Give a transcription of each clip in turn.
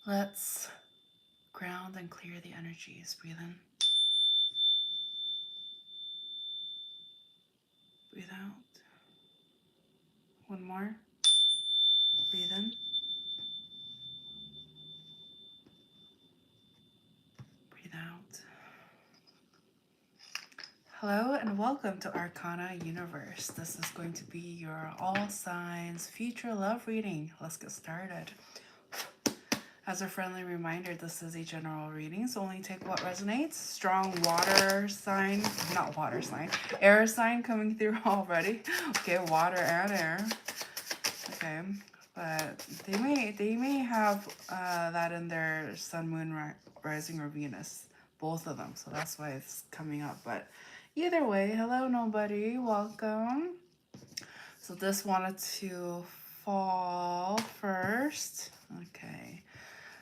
Let's ground and clear the energies. Breathe in. Breathe out. One more. Breathe in. Breathe out. Hello and welcome to Arcana Universe. This is going to be your all signs future love reading. Let's get started. As a friendly reminder, this is a general reading, so only take what resonates. Strong water sign, not water sign, air sign coming through already. Okay, water and air. Okay, but they may have that in their sun, moon, rising, or Venus, both of them. So that's why it's coming up. But either way, hello nobody, welcome. So this wanted to fall first. Okay.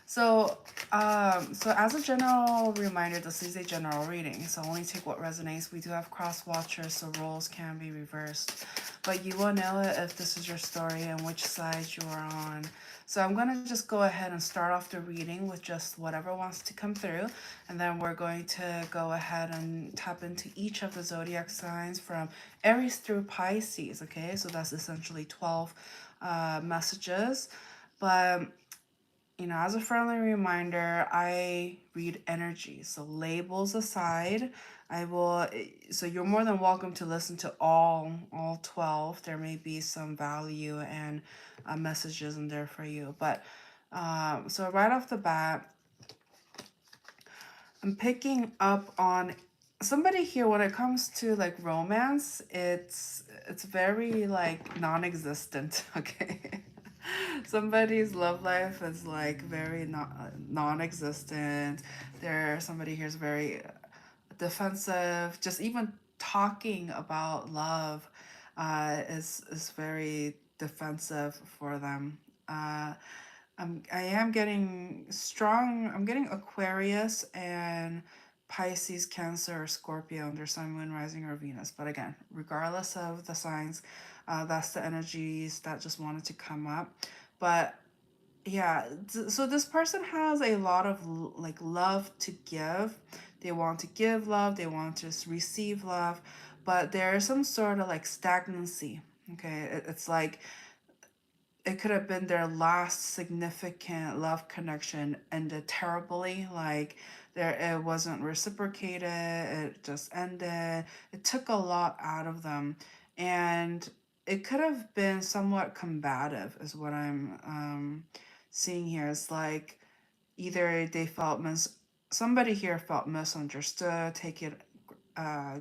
So as a general reminder, this is a general reading, so only take what resonates. We do have cross watchers, so roles can be reversed, but you will know it if this is your story and which side you are on. So I'm going to just go ahead and start off the reading with just whatever wants to come through, and then we're going to go ahead and tap into each of the zodiac signs from Aries through Pisces, okay? So that's essentially 12 messages, but you know, as a friendly reminder, I read energy. So labels aside, so you're more than welcome to listen to all 12. There may be some value and messages in there for you. But so right off the bat, I'm picking up on somebody here when it comes to like romance, it's very like non-existent, okay? Somebody's love life is like very non-existent. Somebody here is very defensive. Just even talking about love is very defensive for them. I am getting strong. I'm getting Aquarius and Pisces, Cancer, or Scorpio under Sun, Moon, Rising, or Venus. But again, regardless of the signs, that's the energies that just wanted to come up. But yeah, so this person has a lot of like love to give. They want to give love. They want to receive love, but there's some sort of like stagnancy. Okay, it's like it could have been their last significant love connection ended terribly. Like it wasn't reciprocated. It just ended. It took a lot out of them, and it could have been somewhat combative, is what I'm seeing here. It's like either they felt somebody here felt misunderstood, uh,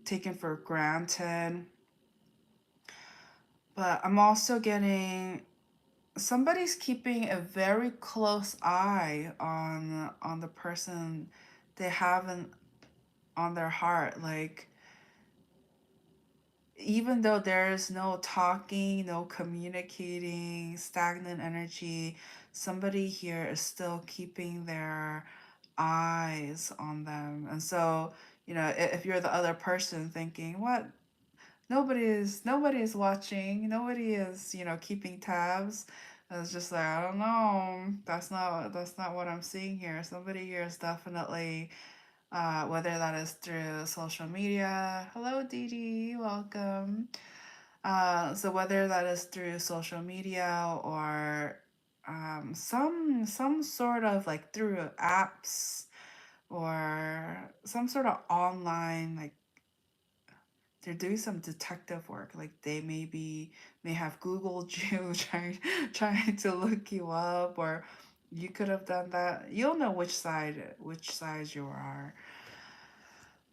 taken for granted. But I'm also getting somebody's keeping a very close eye on the person they have on their heart. Like even though there's no talking, no communicating, stagnant energy, somebody here is still keeping their eyes on them. And so, you know, if you're the other person thinking, what? Nobody is watching. Nobody is, you know, keeping tabs. It's just like, I don't know. That's not what I'm seeing here. Somebody here is definitely whether that is through social media. Hello, Dee Dee, welcome. So whether that is through social media or some sort of like through apps or some sort of online, like they're doing some detective work. Like they may have Googled you trying to look you up, or you could have done that. You'll know which side you are.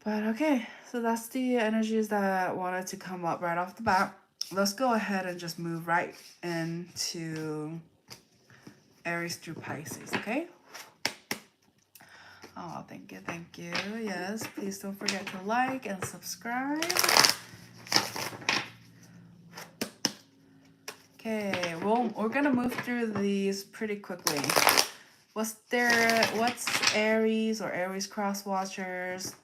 But okay, so that's the energies that wanted to come up right off the bat. Let's go ahead and just move right into Aries through Pisces, okay? Oh, thank you, thank you. Yes, please don't forget to like and subscribe. Okay, well, we're gonna move through these pretty quickly. What's Aries or Aries cross watchers?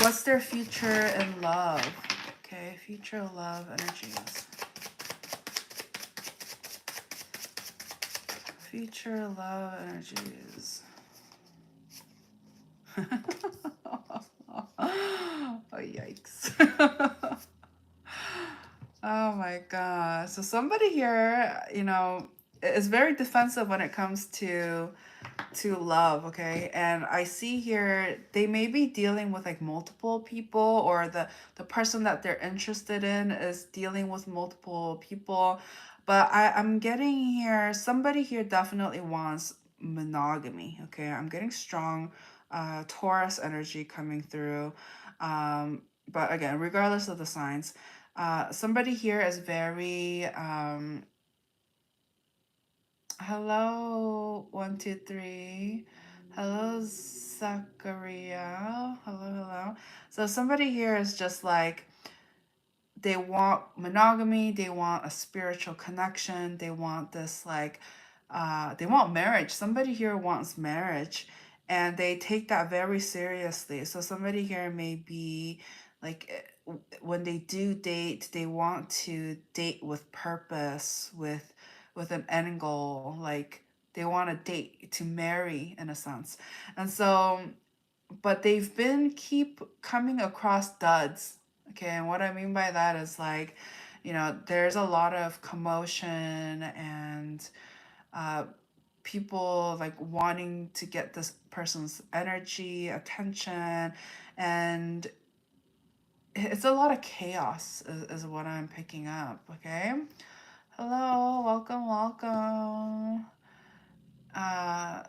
What's their future in love? Okay, future love energies. Future love energies. Oh, yikes. Oh my god. So somebody here, is very defensive when it comes to love, okay? And I see here they may be dealing with like multiple people, or the person that they're interested in is dealing with multiple people. But I'm getting here, somebody here definitely wants monogamy, okay? I'm getting strong Taurus energy coming through. But again, regardless of the signs, somebody here is very hello, 123. Hello, Zachariah. Hello, hello. So somebody here is just like, they want monogamy, they want a spiritual connection, they want this like they want marriage. Somebody here wants marriage, and they take that very seriously. So somebody here may be like, when they do date, they want to date with purpose, with an end goal. Like they want to date to marry in a sense. And so, but they've been keep coming across duds. Okay, and what I mean by that is like, there's a lot of commotion and uh, people like wanting to get this person's energy, attention, and it's a lot of chaos is what I'm picking up. Okay, hello, welcome, welcome. Uh,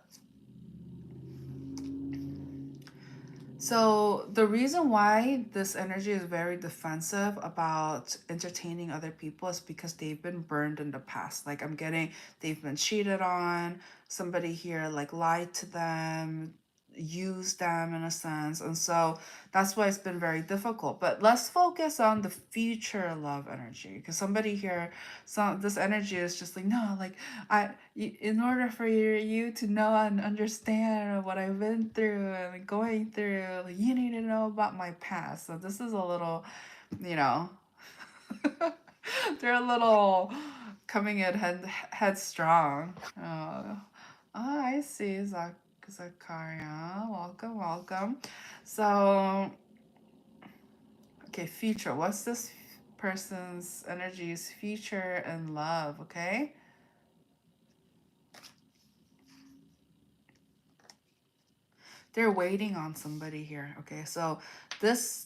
So the reason why this energy is very defensive about entertaining other people is because they've been burned in the past. Like I'm getting, they've been cheated on, somebody here like lied to them, used them in a sense. And so that's why it's been very difficult. But let's focus on the future love energy, because somebody here, this energy is just like, no, like in order for you to know and understand what I've been through and going through, like, you need to know about my past. So this is a little, you know, they're a little coming in headstrong. I see, Zakaria. Welcome, welcome. So, okay, future. What's this person's energies, future and love? Okay. They're waiting on somebody here. Okay, so this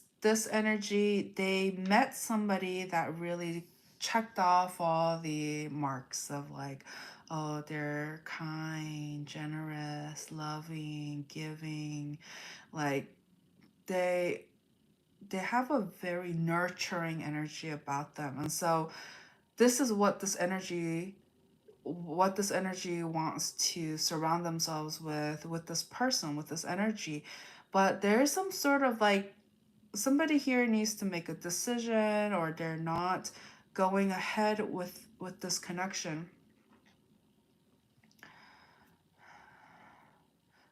energy, they met somebody that really checked off all the marks of like, oh, they're kind, generous, loving, giving. Like they they have a very nurturing energy about them. And so this is what this energy wants to surround themselves with this person, with this energy. But there is some sort of like, somebody here needs to make a decision, or they're not going ahead with this connection.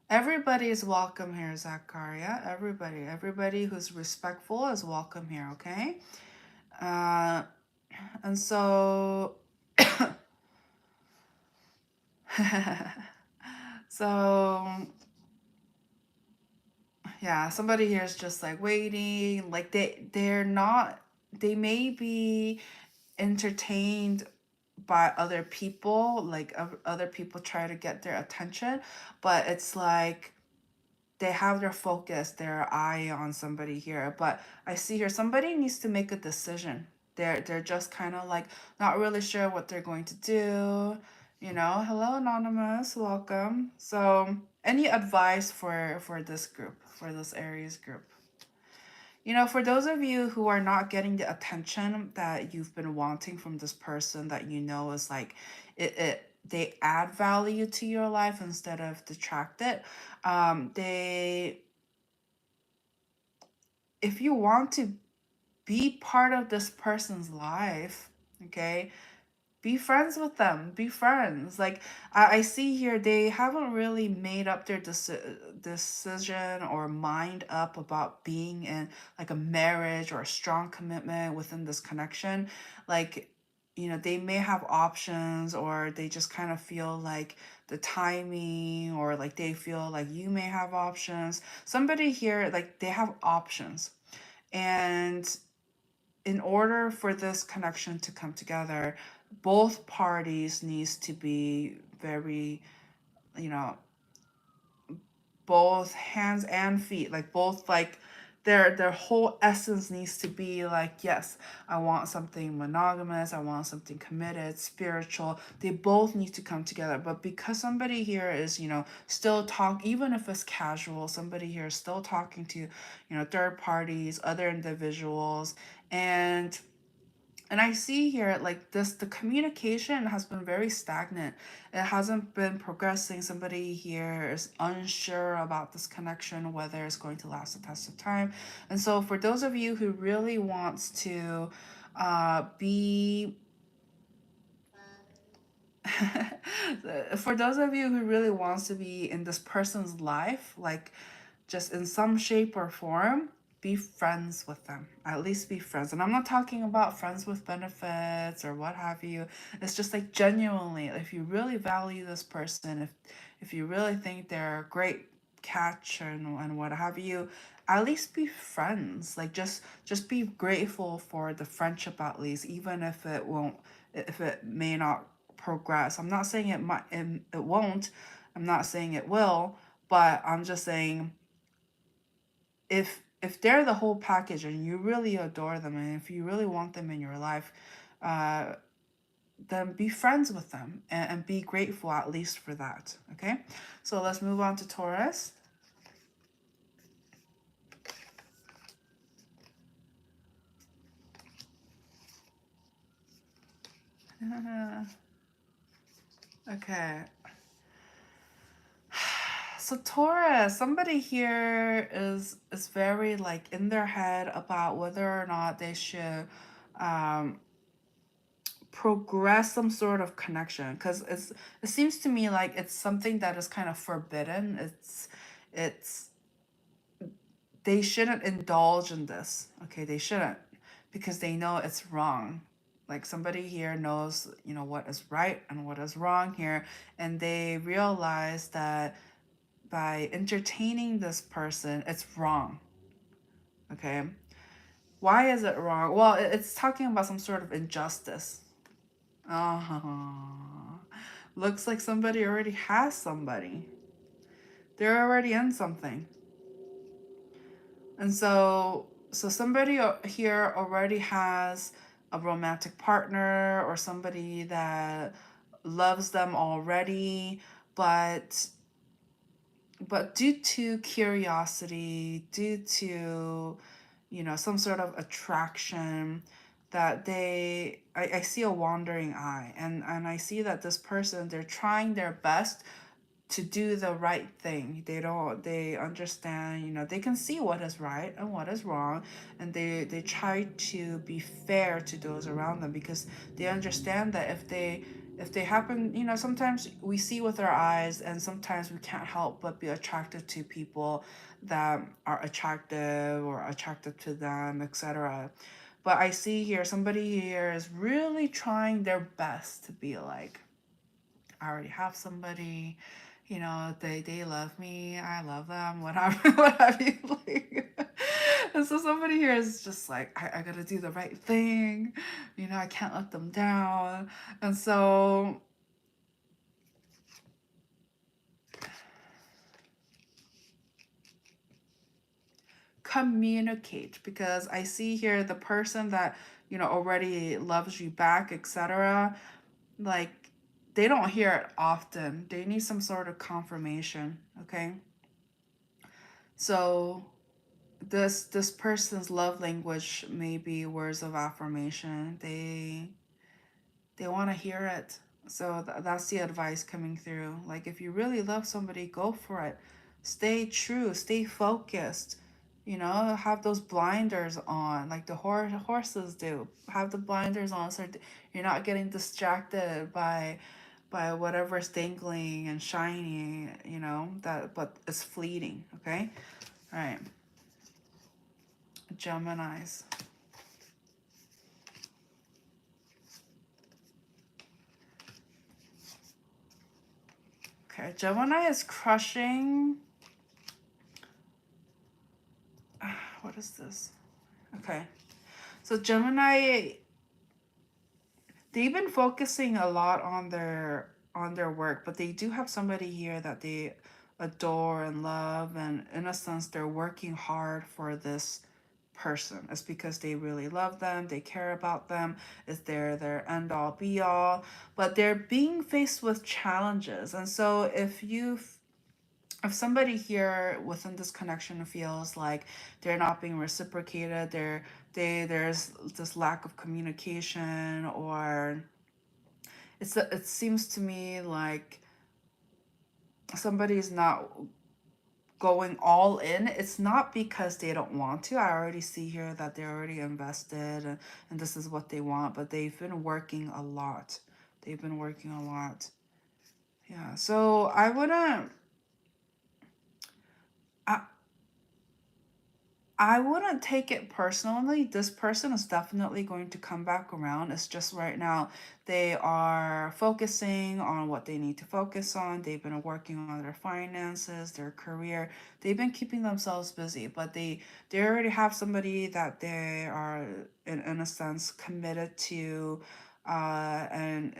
Everybody is welcome here, Zachariah. Everybody who's respectful is welcome here. Okay. And so so yeah, somebody here is just like waiting, like they're not, they may be entertained by other people, like other people try to get their attention, but it's like they have their focus, their eye on somebody here. But I see here somebody needs to make a decision. They're just kind of like not really sure what they're going to do. Hello, anonymous, welcome. So any advice for this group, for this Aries group? For those of you who are not getting the attention that you've been wanting from this person, that is like, they add value to your life instead of detract it. If you want to be part of this person's life, okay, be friends with them, be friends. Like I see here, they haven't really made up their decision or mind up about being in like a marriage or a strong commitment within this connection. Like you know, they may have options, or they just kind of feel like the timing, or like they feel like you may have options. Somebody here, like they have options. And in order for this connection to come together, both parties needs to be very, you know, both hands and feet, like both, like their whole essence needs to be like, yes, I want something monogamous, I want something committed, spiritual. They both need to come together. But because somebody here is, you know, still talk, even if it's casual, somebody here is still talking to, you know, third parties, other individuals. And I see here, like this, the communication has been very stagnant. It hasn't been progressing. Somebody here is unsure about this connection, whether it's going to last the test of time. And so for those of you who really wants to be for those of you who really wants to be in this person's life, like just in some shape or form, be friends with them. At least be friends. And I'm not talking about friends with benefits or what have you. It's just like genuinely, if you really value this person, if you really think they're a great catch and what have you, at least be friends. Like just be grateful for the friendship, at least, even if it won't, if it may not progress. I'm not saying it won't. I'm not saying it will, but I'm just saying, if they're the whole package and you really adore them, and if you really want them in your life, uh, then be friends with them, and be grateful at least for that. Okay, so let's move on to Taurus. Okay. So Taurus, somebody here is very like in their head about whether or not they should um, progress some sort of connection, because it seems to me like it's something that is kind of forbidden. It's they shouldn't indulge in this. Okay, they shouldn't, because they know it's wrong. Like somebody here knows, you know, what is right and what is wrong here, and they realize that by entertaining this person, it's wrong. Okay, why is it wrong? Well, it's talking about some sort of injustice. Oh, looks like somebody already has somebody. They're already in something. And so somebody here already has a romantic partner, or somebody that loves them already, but due to curiosity, due to, you know, some sort of attraction, that I see a wandering eye, and I see that this person, they're trying their best to do the right thing. They understand, you know, they can see what is right and what is wrong, and they try to be fair to those around them, because they understand that if they happen, you know, sometimes we see with our eyes, and sometimes we can't help but be attracted to people that are attractive, or attracted to them, etc. But I see here somebody here is really trying their best to be like, I already have somebody, you know, they love me, I love them, whatever, what have you, like. And so somebody here is just like, I gotta do the right thing, you know, I can't let them down. And so communicate, because I see here the person that, you know, already loves you back, etc., like they don't hear it often. They need some sort of confirmation. Okay, so this person's love language may be words of affirmation. They want to hear it. So that's the advice coming through. Like if you really love somebody, go for it. Stay true, stay focused. You know, have those blinders on, like the horses do. Have the blinders on, so you're not getting distracted by whatever's dangling and shining. You know that, but it's fleeting. Okay, all right. Geminis. Okay, Gemini is crushing. What is this? Okay, so Gemini, they've been focusing a lot on their work, but they do have somebody here that they adore and love, and in a sense they're working hard for this person. It's because they really love them, they care about them, it's their end all be all, but they're being faced with challenges. And so if somebody here within this connection feels like they're not being reciprocated, there's this lack of communication, or it seems to me like somebody's not going all in. It's not because they don't want to. I already see here that they're already invested, and this is what they want, but they've been working a lot. They've been working a lot. Yeah. So I, I wouldn't take it personally. This person is definitely going to come back around. It's just right now they are focusing on what they need to focus on. They've been working on their finances, their career. They've been keeping themselves busy, but they already have somebody that they are in a sense committed to, and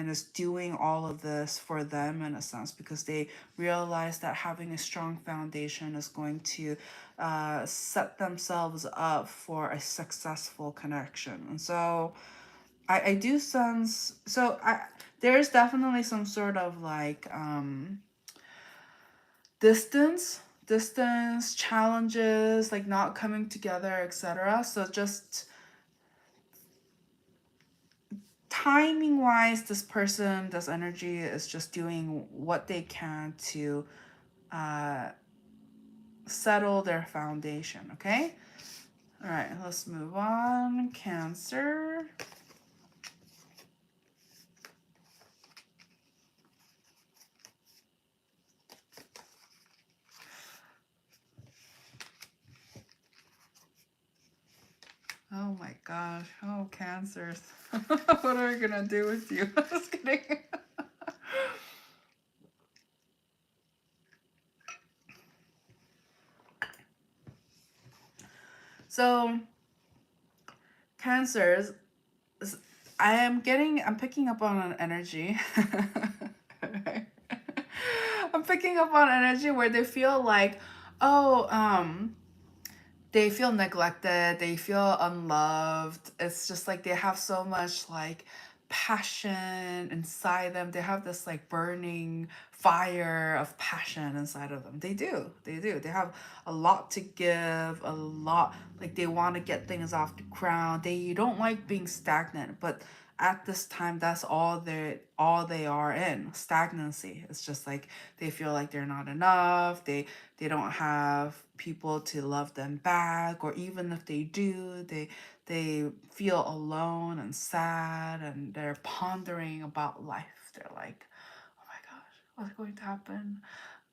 is doing all of this for them in a sense, because they realize that having a strong foundation is going to set themselves up for a successful connection. And so I do sense, so there's definitely some sort of like distance challenges, like not coming together, etc. So just timing wise, this energy is just doing what they can to uh settle their foundation. Okay, all right, let's move on. Cancer. Oh my gosh. Oh, cancers. What are we gonna do with you? Just kidding. So, cancers, I'm picking up on an energy. I'm picking up on energy where they feel like, oh, they feel neglected, they feel unloved. It's just like they have so much like passion inside them. They have this like burning fire of passion inside of them. They do they have a lot to give, a lot, like they want to get things off the ground. They don't like being stagnant, but at this time that's all they are in stagnancy. It's just like they feel like they're not enough. They don't have people to love them back, or even if they do, they feel alone and sad, and they're pondering about life. They're like, oh my gosh, what's going to happen?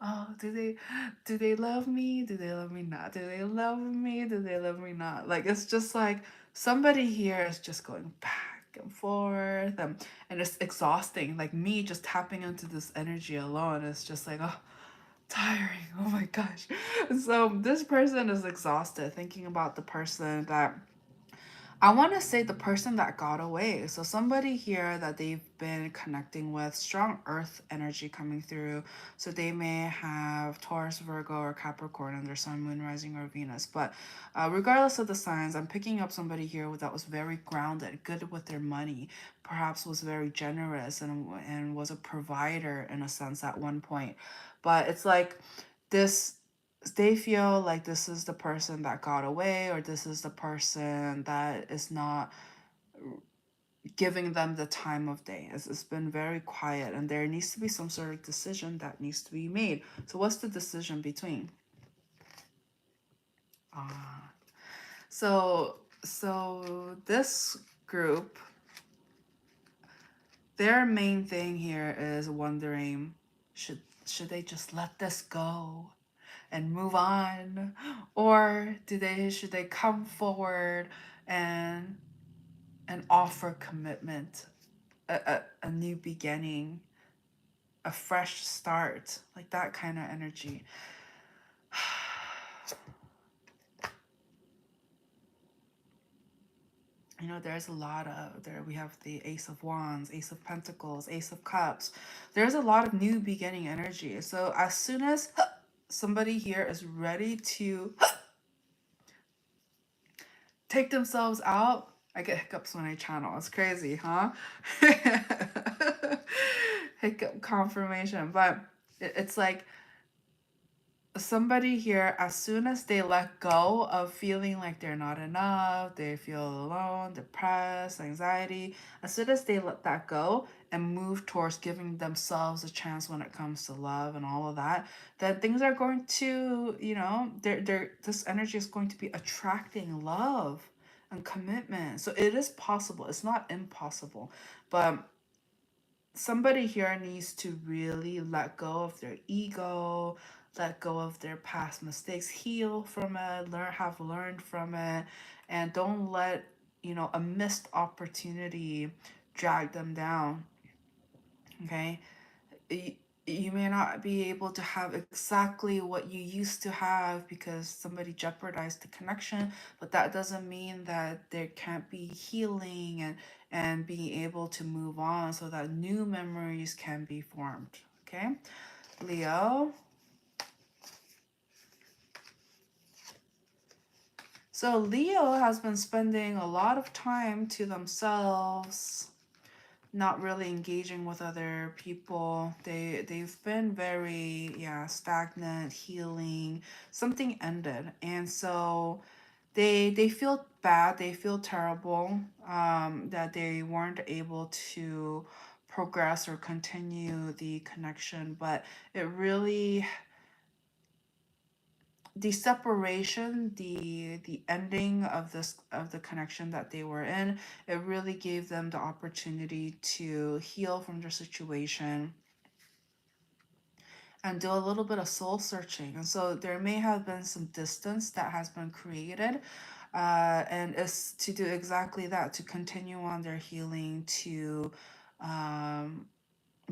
Oh, do they love me? Do they love me not? Do they love me? Do they love me not? Like it's just like somebody here is just going back and forth, and it's exhausting. Like me just tapping into this energy alone is just like, oh, tiring. Oh my gosh. So this person is exhausted thinking about the person that, I want to say, the person that got away. So somebody here that they've been connecting with, strong earth energy coming through. So they may have Taurus, Virgo, or Capricorn in their sun, moon, rising, or Venus. But regardless of the signs, I'm picking up somebody here that was very grounded, good with their money, perhaps was very generous, and was a provider in a sense at one point. But it's like this, they feel like this is the person that got away, or this is the person that is not giving them the time of day. It's been very quiet, and there needs to be some sort of decision that needs to be made. So what's the decision between? Ah, so this group, their main thing here is wondering, should they just let this go and move on, or should they come forward and offer commitment, a new beginning, a fresh start, like that kind of energy. You know, there's a lot of, there we have the Ace of Wands, Ace of Pentacles, Ace of Cups. There's a lot of new beginning energy. So as soon as somebody here is ready to take themselves out, I get hiccups when I channel. It's crazy, huh? Hiccup confirmation. But it's like somebody here, as soon as they let go of feeling like they're not enough, they feel alone, depressed, anxiety, as soon as they let that go and move towards giving themselves a chance when it comes to love and all of that, then things are going to, you know, this energy is going to be attracting love and commitment. So it is possible. It's not impossible. But somebody here needs to really let go of their ego, let go of their past mistakes, heal from it, have learned from it, and don't let, you know, a missed opportunity drag them down. Okay? You may not be able to have exactly what you used to have because somebody jeopardized the connection, but that doesn't mean that there can't be healing and being able to move on so that new memories can be formed. Okay, Leo. So Leo has been spending a lot of time to themselves, not really engaging with other people. They've been very, yeah, stagnant, healing. Something ended, and so they feel bad. They feel terrible, that they weren't able to progress or continue the connection. But it really, the separation, the ending of this, of the connection that they were in, it really gave them the opportunity to heal from their situation and do a little bit of soul searching. And so there may have been some distance that has been created, and it's to do exactly that, to continue on their healing, to um,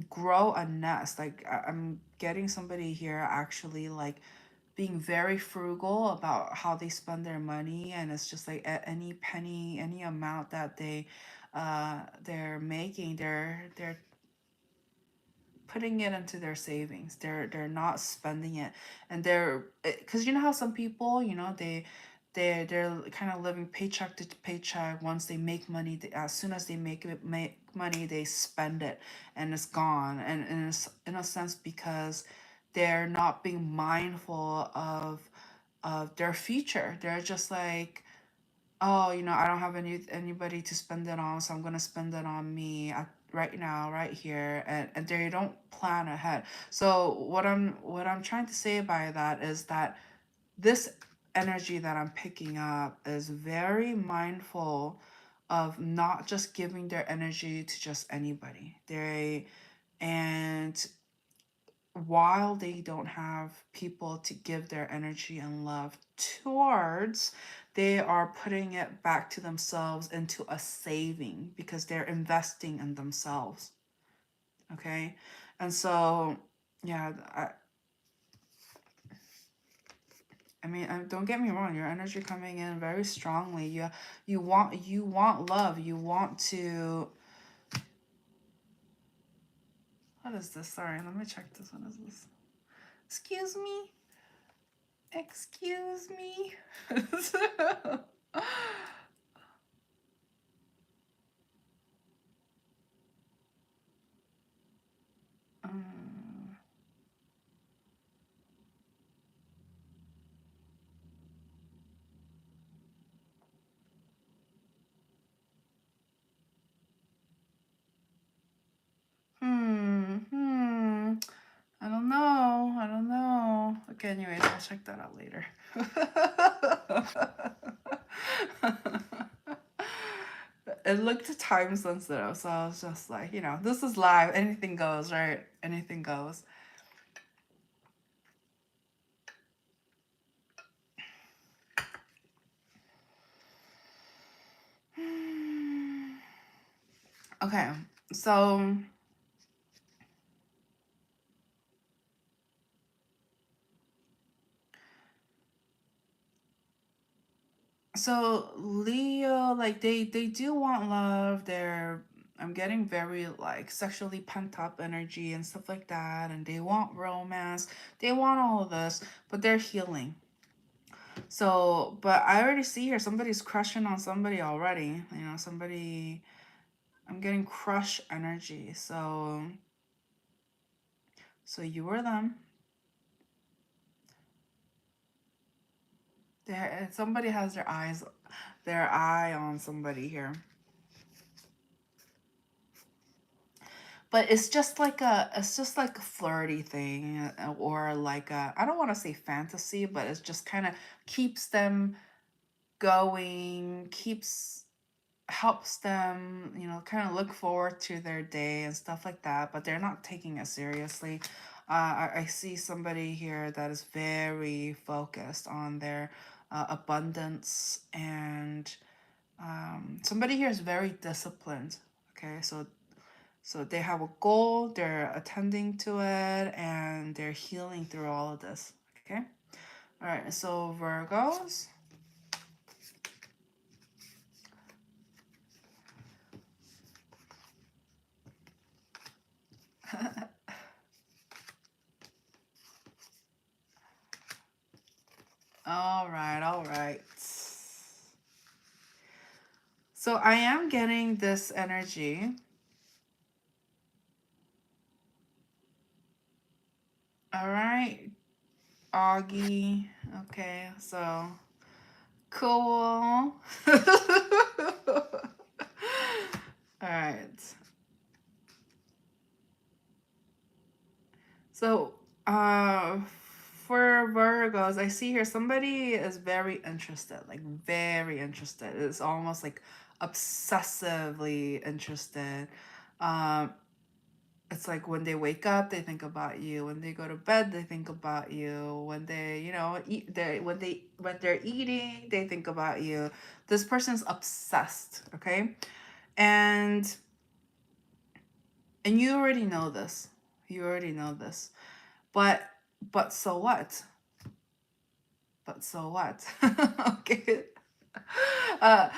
grow a nest. Like I'm getting somebody here actually like being very frugal about how they spend their money, and it's just like at any penny, any amount that they're making, they're putting it into their savings. They're not spending it, and because you know how some people, you know, they're kind of living paycheck to paycheck. Once they make money, as soon as they make money, they spend it, and it's gone. And it's in a sense because they're not being mindful of their future. They're just like, oh, you know, I don't have anybody to spend it on, so I'm gonna spend it on me right now, right here, and they don't plan ahead. So what I'm trying to say by that is that this energy that I'm picking up is very mindful of not just giving their energy to just anybody. And while they don't have people to give their energy and love towards, they are putting it back to themselves into a saving because they're investing in themselves. Okay. And so, yeah, I mean, don't get me wrong, your energy coming in very strongly. You want love. You want to, what is this? Sorry, let me check this. What is this? Excuse me? Excuse me? Um, hmm. I don't know. I don't know. Okay, anyways, I'll check that out later. It looked time sensitive, so I was just like, you know, this is live. Anything goes, right? Anything goes. Okay, so So Leo, like they do want love. I'm getting very like sexually pent up energy and stuff like that, and they want romance. They want all of this, but they're healing. So, but I already see here somebody's crushing on somebody already. You know, somebody. I'm getting crush energy. So you or them. There, somebody has their eye on somebody here. But it's just like a flirty thing, or like I don't want to say fantasy, but it's just kind of keeps them going, keeps helps them, you know, kind of look forward to their day and stuff like that, but they're not taking it seriously. I see somebody here that is very focused on their abundance, and somebody here is very disciplined. Okay, so they have a goal, they're attending to it, and they're healing through all of this. Okay, all right. So Virgos. All right, all right. So I am getting this energy. All right, Augie. Okay, so cool. All right. So, for Virgos, I see here somebody is very interested, like very interested. It's almost like obsessively interested. Um, it's like when they wake up, they think about you. When they go to bed, they think about you. When they, you know, eat, when they're eating, they think about you. This person's obsessed, okay? And and you already know this. You already know this. But but so what? But so what? Okay. Uh,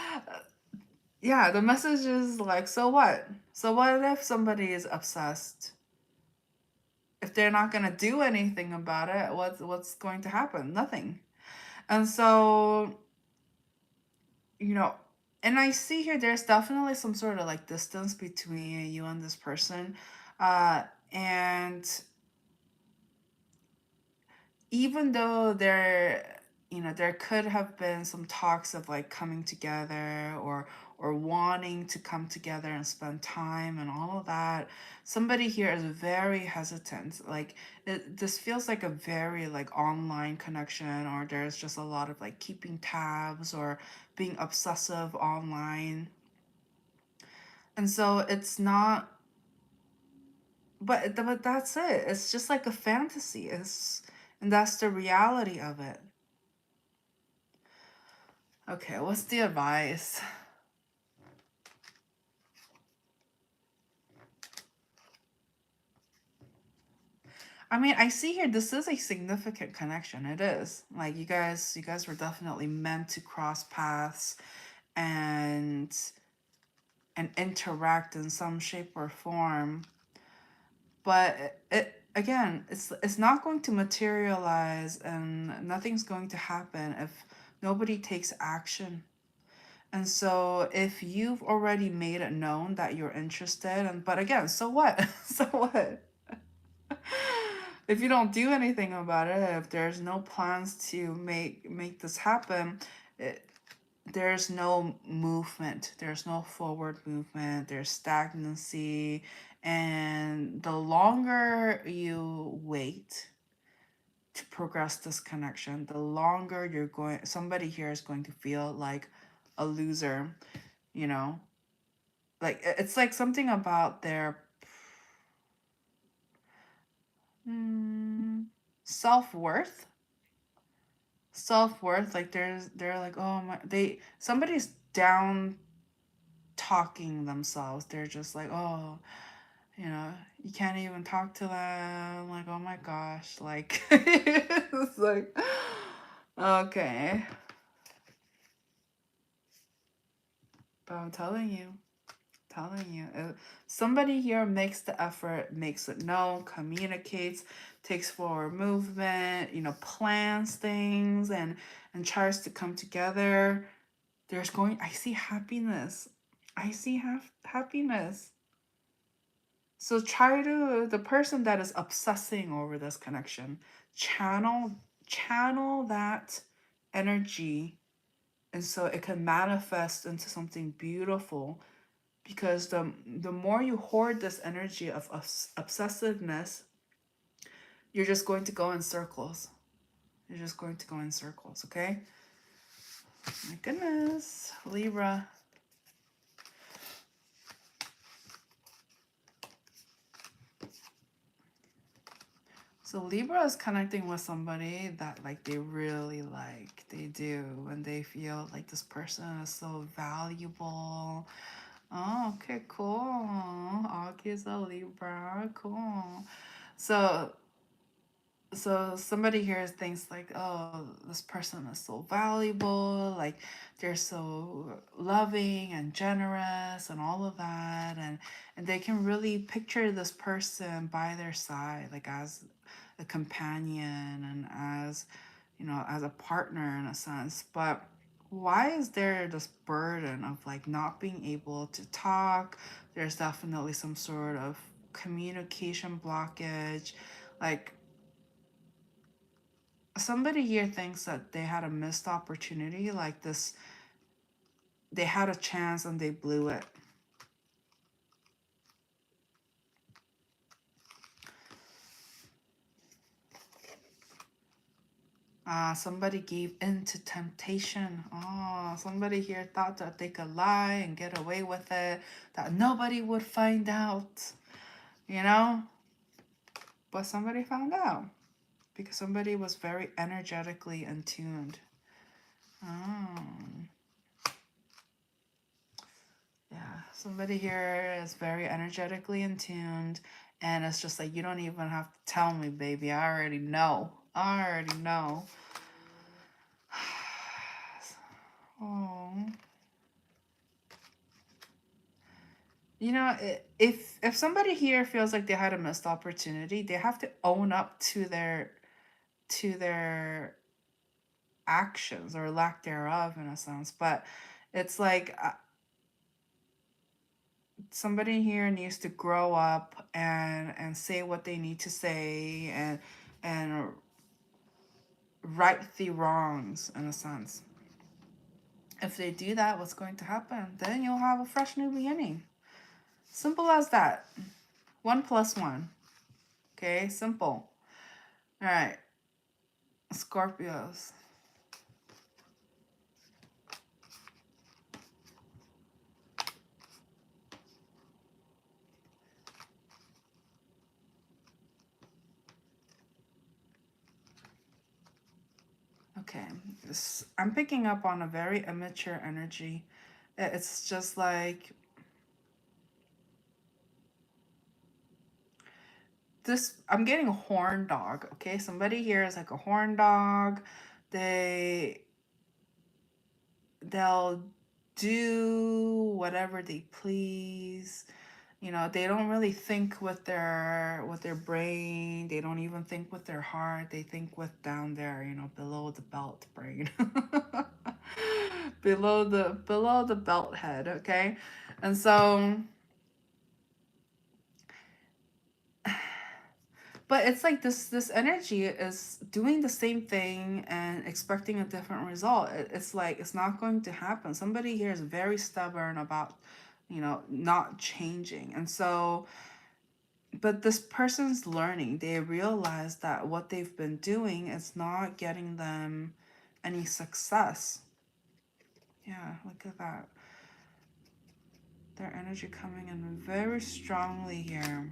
yeah, the message is like, so what? So what if somebody is obsessed? If they're not gonna do anything about it, what's going to happen? Nothing. And so, you know, and I see here there's definitely some sort of like distance between you and this person. Uh, and even though there could have been some talks of like coming together, or wanting to come together and spend time and all of that, somebody here is very hesitant. Like this feels like a very like online connection, or there's just a lot of like keeping tabs or being obsessive online. And so it's not, but that's it. It's just like a fantasy. And that's the reality of it. Okay, what's the advice? I mean, I see here this is a significant connection. It is. Like you guys were definitely meant to cross paths and interact in some shape or form. But it again, it's not going to materialize, and nothing's going to happen if nobody takes action. And so if you've already made it known that you're interested, and but again, so what? So what? If you don't do anything about it, if there's no plans to make this happen, it, there's no movement. There's no forward movement. There's stagnancy, and the longer you wait to progress this connection, the longer somebody here is going to feel like a loser, you know? Like it's like something about their mm, self-worth. Self-worth, like they're like, oh my, somebody's down talking themselves. They're just like, oh, you know, you can't even talk to them. Like, oh my gosh, like it's like, okay. But I'm telling you, somebody here makes the effort, makes it known, communicates, takes forward movement, plans things and tries to come together. I see happiness. I see happiness. So the person that is obsessing over this connection, channel channel that energy, and so it can manifest into something beautiful. Because the more you hoard this energy of obsessiveness, you're just going to go in circles. You're just going to go in circles, okay? My goodness, Libra. So Libra is connecting with somebody that like they really like. They do. And they feel like this person is so valuable. Oh, okay, cool. Augie's a Libra. Cool. So somebody here thinks like, oh, this person is so valuable, like they're so loving and generous and all of that, and they can really picture this person by their side, like as a companion and as as a partner in a sense. But why is there this burden of like not being able to talk? There's definitely some sort of communication blockage. Like somebody here thinks that they had a missed opportunity, like this, they had a chance and they blew it. Somebody gave in to temptation. Oh, somebody here thought that they could lie and get away with it, that nobody would find out, you know? But somebody found out because somebody was very energetically attuned. Oh. Yeah, somebody here is very energetically attuned, and it's just like, you don't even have to tell me, baby. I already know. I already know. Oh. If somebody here feels like they had a missed opportunity, they have to own up to their actions or lack thereof in a sense. But it's like somebody here needs to grow up and say what they need to say and right the wrongs in a sense. If they do that, what's going to happen? Then you'll have a fresh new beginning. Simple as that. 1+1. Okay, simple. All right, Scorpios. Okay, I'm picking up on a very immature energy. It's just like this. I'm getting a horn dog. Okay, somebody here is like a horn dog. They'll do whatever they please. They don't really think with their brain. They don't even think with their heart. They think with down there, below the belt brain. Below the belt head, okay? And so, but it's like this energy is doing the same thing and expecting a different result. It's like it's not going to happen. Somebody here is very stubborn about not changing. And so, but this person's learning. They realize that what they've been doing is not getting them any success. Yeah, look at that. Their energy coming in very strongly here.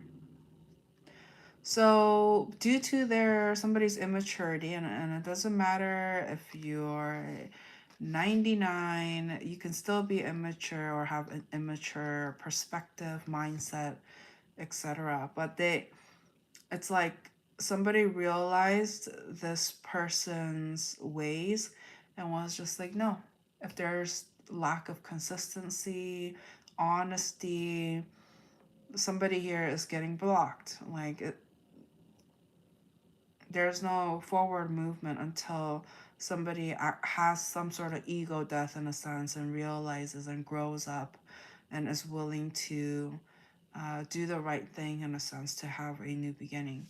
So due to somebody's immaturity, and it doesn't matter if you're 99, you can still be immature or have an immature perspective, mindset, etc. But it's like somebody realized this person's ways and was just like, no, lack of consistency, honesty. Somebody here is getting blocked. Like there's no forward movement until somebody has some sort of ego death in a sense and realizes and grows up and is willing to do the right thing in a sense to have a new beginning.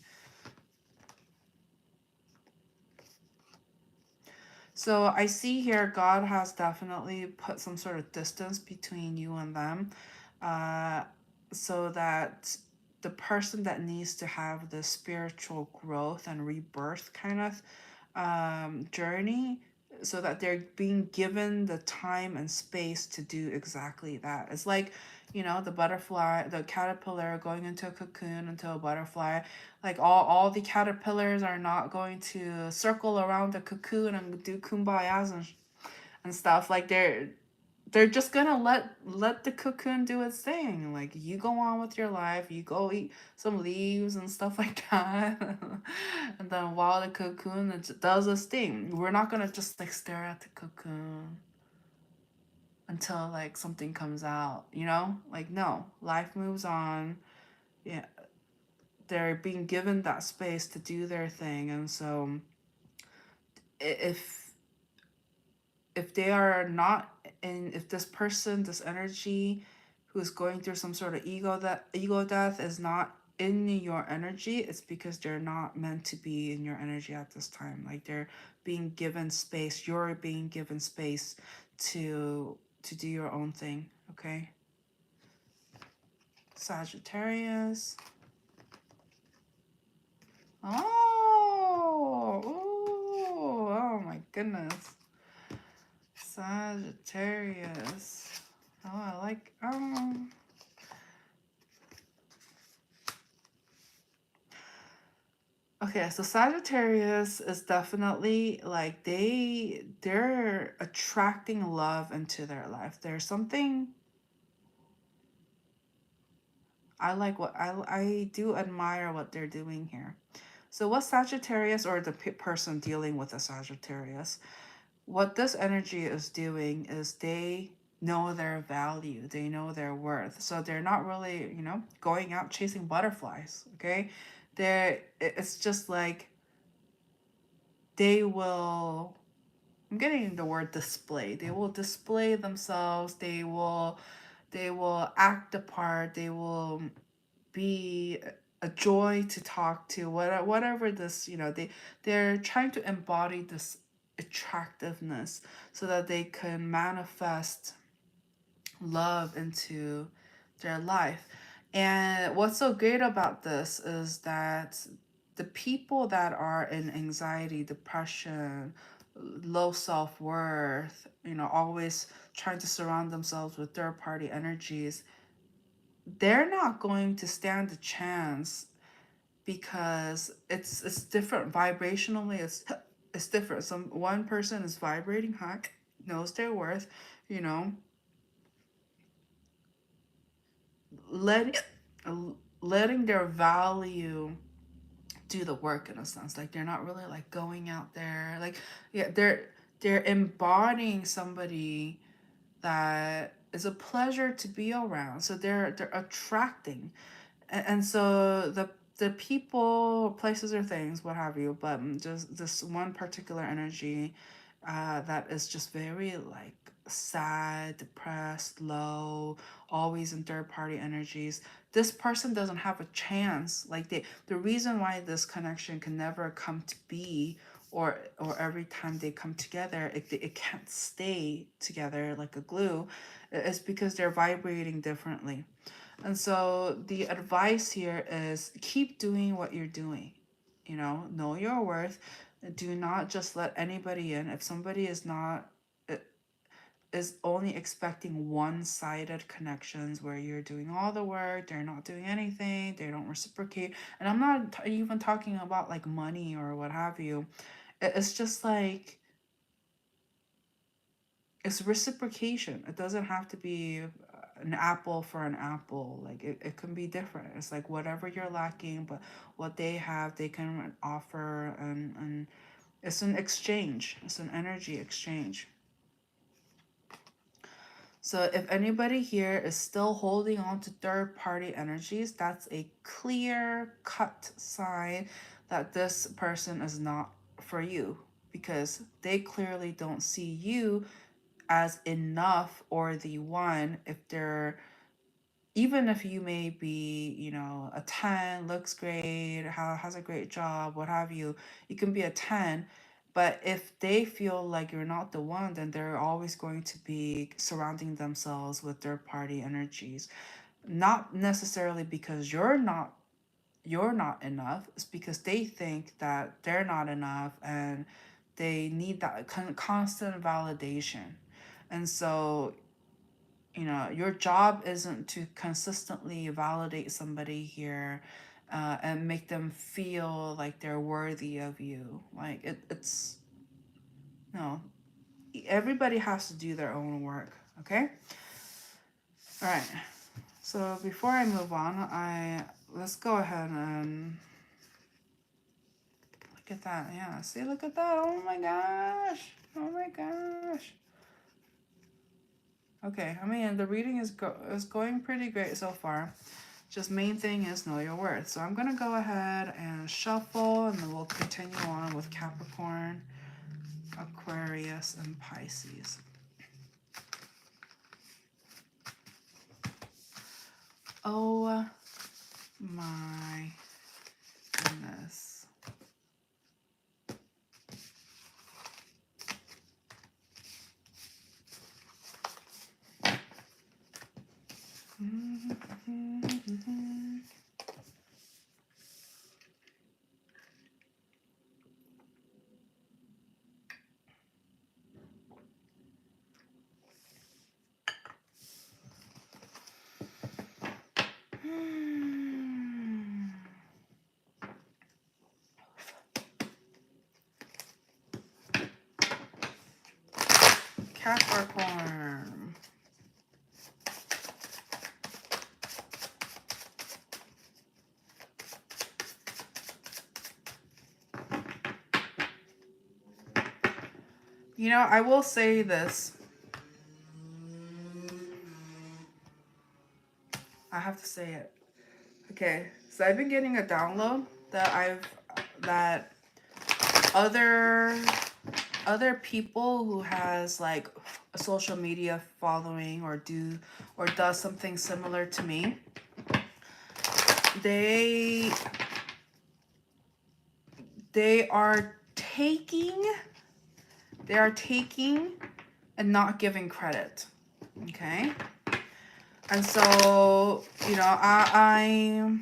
So I see here God has definitely put some sort of distance between you and them, uh, so that the person that needs to have the spiritual growth and rebirth kind of journey, so that they're being given the time and space to do exactly that. It's like, the butterfly, the caterpillar going into a cocoon into a butterfly. Like all the caterpillars are not going to circle around the cocoon and do kumbayas and stuff. Like they're just gonna let the cocoon do its thing. Like you go on with your life, you go eat some leaves and stuff like that. And then while the cocoon does its thing, we're not gonna just like stare at the cocoon until like something comes out, like no, life moves on. Yeah, they're being given that space to do their thing. And so if they are not in, if this person, this energy who's going through some sort of ego death is not in your energy, it's because they're not meant to be in your energy at this time. Like they're being given space, you're being given space to do your own thing. Okay, Sagittarius. Oh my goodness. Sagittarius. Oh, I like, okay, so Sagittarius is definitely like they're attracting love into their life. There's something I like, what I do admire what they're doing here. So what Sagittarius, or the person dealing with a Sagittarius, what this energy is doing is they know their value, they know their worth. So they're not really, going out chasing butterflies, okay? It's just like they will, I'm getting the word display. They will display themselves, they will act the part, they will be a joy to talk to, whatever this, they're trying to embody this attractiveness so that they can manifest love into their life. And what's so great about this is that the people that are in anxiety, depression, low self-worth, always trying to surround themselves with third party energies, they're not going to stand a chance, because it's different vibrationally. It's different. One person is vibrating high, knows their worth, you know let letting their value do the work in a sense. Like they're not really like going out there, like, yeah, they're embodying somebody that is a pleasure to be around. So they're attracting. And so the people, places, or things, what have you, but just this one particular energy that is just very like sad, depressed, low, always in third party energies. This person doesn't have a chance. Like the reason why this connection can never come to be, or every time they come together, it can't stay together like a glue, is because they're vibrating differently. And so the advice here is keep doing what you're doing. Know your worth. Do not just let anybody in. If somebody is only expecting one-sided connections where you're doing all the work, they're not doing anything, they don't reciprocate. And I'm not even talking about like money or what have you. It's just like, it's reciprocation. It doesn't have to be an apple for an apple. Like it can be different. It's like whatever you're lacking, but what they have, they can offer. And it's an exchange. It's an energy exchange. So if anybody here is still holding on to third-party energies, that's a clear-cut sign that this person is not for you, because they clearly don't see you as enough or the one. If they're, even if you may be, you know, a 10, looks great, has a great job, what have you, you can be a 10. But if they feel like you're not the one, then they're always going to be surrounding themselves with third party energies. Not necessarily because you're not enough. It's because they think that they're not enough and they need that constant validation. And so, you know, your job isn't to consistently validate somebody here, and make them feel like they're worthy of you. Like it's no, everybody has to do their own work. Okay. All right. So before I move on, let's go ahead and look at that. Yeah. See, look at that. Oh my gosh. Oh my gosh. Okay. I mean, the reading is going pretty great so far. Just main thing is know your worth. So I'm going to go ahead and shuffle, and then we'll continue on with Capricorn, Aquarius, and Pisces. Oh my goodness. Capricorn. You know, I will say this. I have to say it. Okay, so I've been getting a download that other people who has like a social media following or does something similar to me, they are taking and not giving credit. Okay. And so, you know,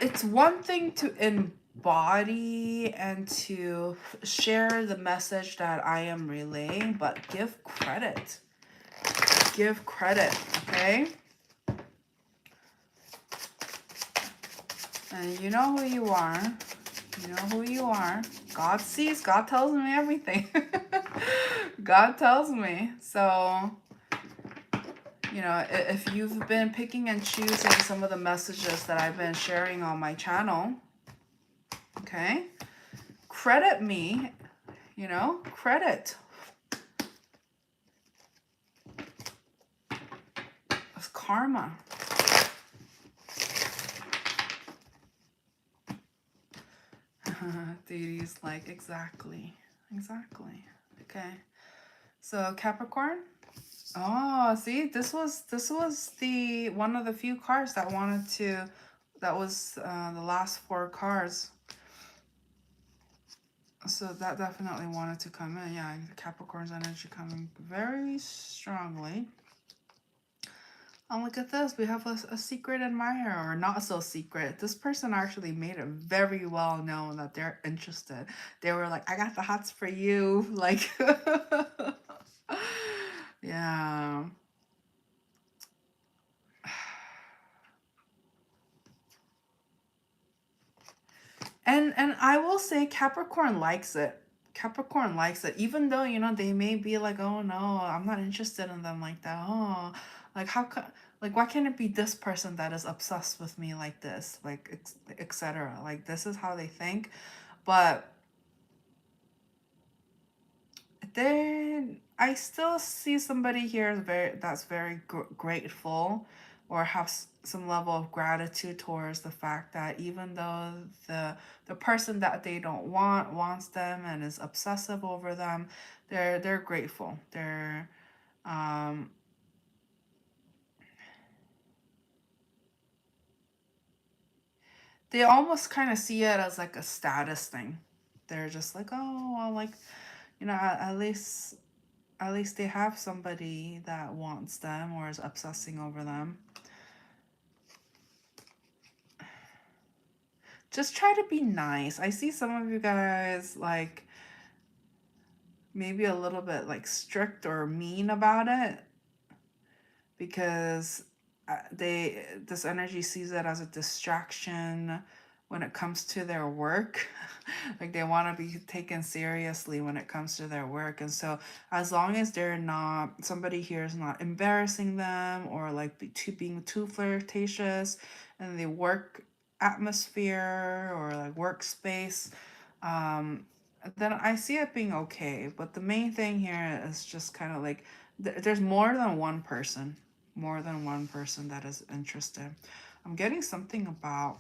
it's one thing to embody and to share the message that I am relaying, but give credit. Give credit, okay? And you know who you are. You know who you are. God sees. God tells me everything. God tells me. So, you know, if you've been picking and choosing some of the messages that I've been sharing on my channel, okay, credit me, you know, credit. It's karma. Deity's like, exactly. Okay. So Capricorn. Oh, see, this was the one of the few cards that wanted to, that was the last 4 cards. So that definitely wanted to come in. Yeah, Capricorn's energy coming very strongly. And look at this. We have a secret admirer, or not so secret. This person actually made it very well known that they're interested. They were like, I got the hots for you. Like, yeah. And I will say Capricorn likes it. Capricorn likes it. Even though, you know, they may be like, oh no, I'm not interested in them like that. Oh, like how come, like why can't it be this person that is obsessed with me like this? Like, etc. Like this is how they think. But then I still see somebody here that's very grateful, or have some level of gratitude towards the fact that even though the person that they don't want wants them and is obsessive over them, they're grateful. Um they almost kind of see it as like a status thing. They're just like, oh well, like, at least they have somebody that wants them or is obsessing over them. Just try to be nice. I see some of you guys like maybe a little bit like strict or mean about it, because this energy sees it as a distraction when it comes to their work. Like they want to be taken seriously when it comes to their work. And so as long as they're not, somebody here is not embarrassing them or like being too flirtatious in the work atmosphere or like workspace, um then I see it being okay. But the main thing here is just kind of like there's more than one person that is interested. I'm getting something about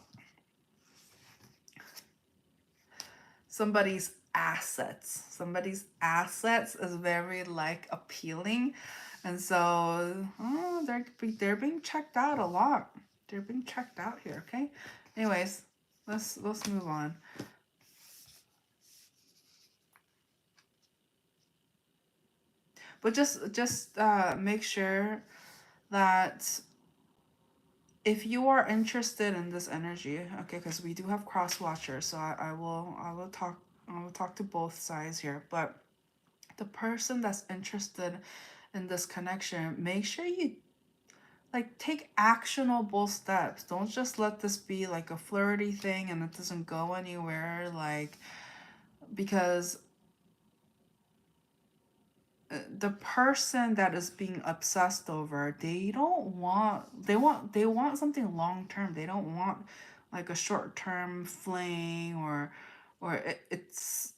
somebody's assets. Somebody's assets is very like appealing, and so they're being checked out a lot. They're being checked out here. Okay. Anyways, let's move on. But just make sure that if you are interested in this energy, okay, because we do have cross watchers, so I will talk to both sides here. But the person that's interested in this connection, make sure you like take actionable steps. Don't just let this be like a flirty thing and it doesn't go anywhere. Like, because the person that is being obsessed over, they want something long term. They don't want like a short term fling, or it's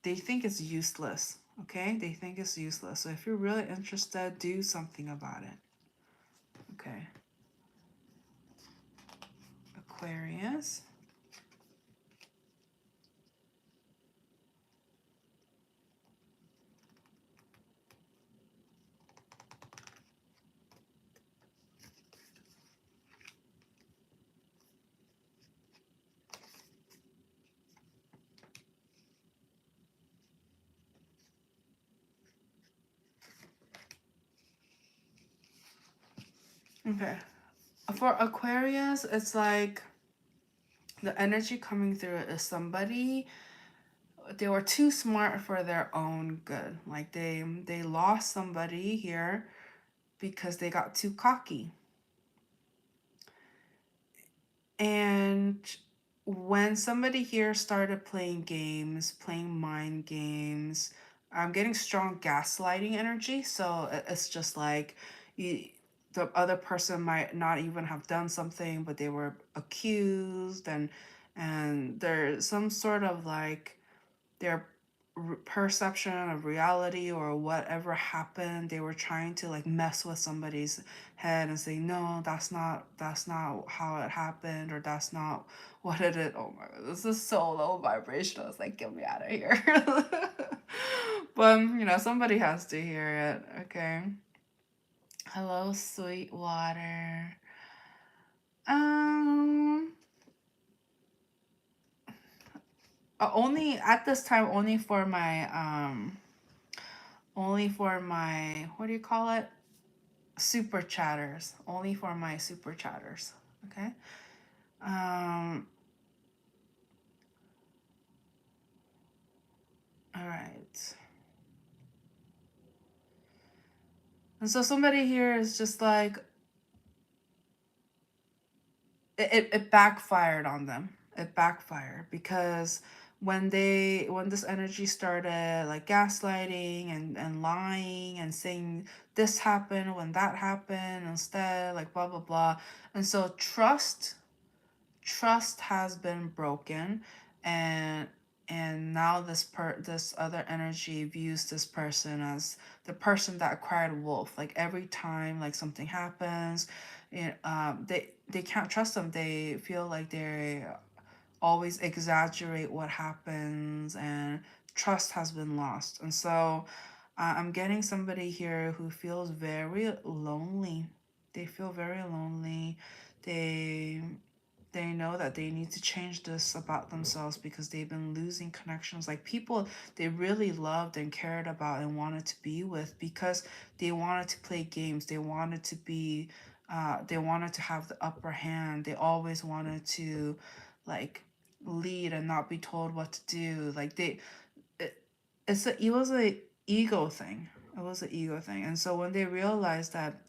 they think it's useless. Okay, they think it's useless. So if you're really interested, do something about it. Okay. Aquarius. Okay. For Aquarius, it's like the energy coming through is somebody, they were too smart for their own good. Like they lost somebody here because they got too cocky. And when somebody here started playing games, playing mind games, I'm getting strong gaslighting energy. So it's just like you, the other person might not even have done something, but they were accused, and there's some sort of like their perception of reality or whatever happened, they were trying to like mess with somebody's head and say, no, that's not how it happened, or that's not what it is. Oh my god, this is so low vibrational. It's like, get me out of here. But somebody has to hear it. Okay. Hello, sweet water. um Only at this time, only for my what do you call it, super chatters. Only for my super chatters. Okay. um all right. And so somebody here is just like, it backfired on them. It backfired because when this energy started like gaslighting and lying and saying this happened when that happened instead, like blah blah blah. And so trust has been broken, and and now this other energy views this person as the person that cried wolf. Like every time like something happens, they can't trust them. They feel like they always exaggerate what happens, and trust has been lost. And so I'm getting somebody here who feels very lonely. They feel very lonely. They they know that they need to change this about themselves because they've been losing connections, like people they really loved and cared about and wanted to be with, because they wanted to play games, they wanted to be they wanted to have the upper hand, they always wanted to like lead and not be told what to do. Like it, it was a ego thing. It was an ego thing. And so when they realized that,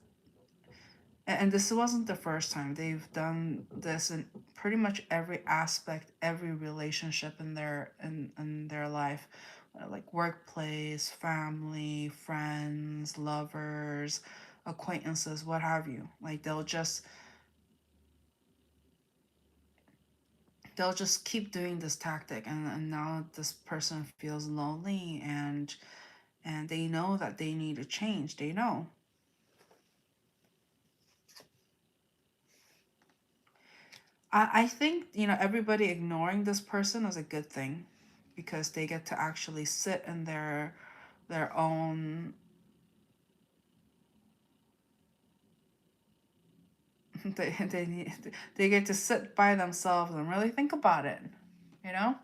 and this wasn't the first time, they've done this in pretty much every aspect, every relationship in their life, like workplace, family, friends, lovers, acquaintances, what have you. Like they'll just keep doing this tactic, and now this person feels lonely, and they know that they need to change. They know. I think, everybody ignoring this person is a good thing, because they get to actually sit in their own they need, they get to sit by themselves and really think about it, you know?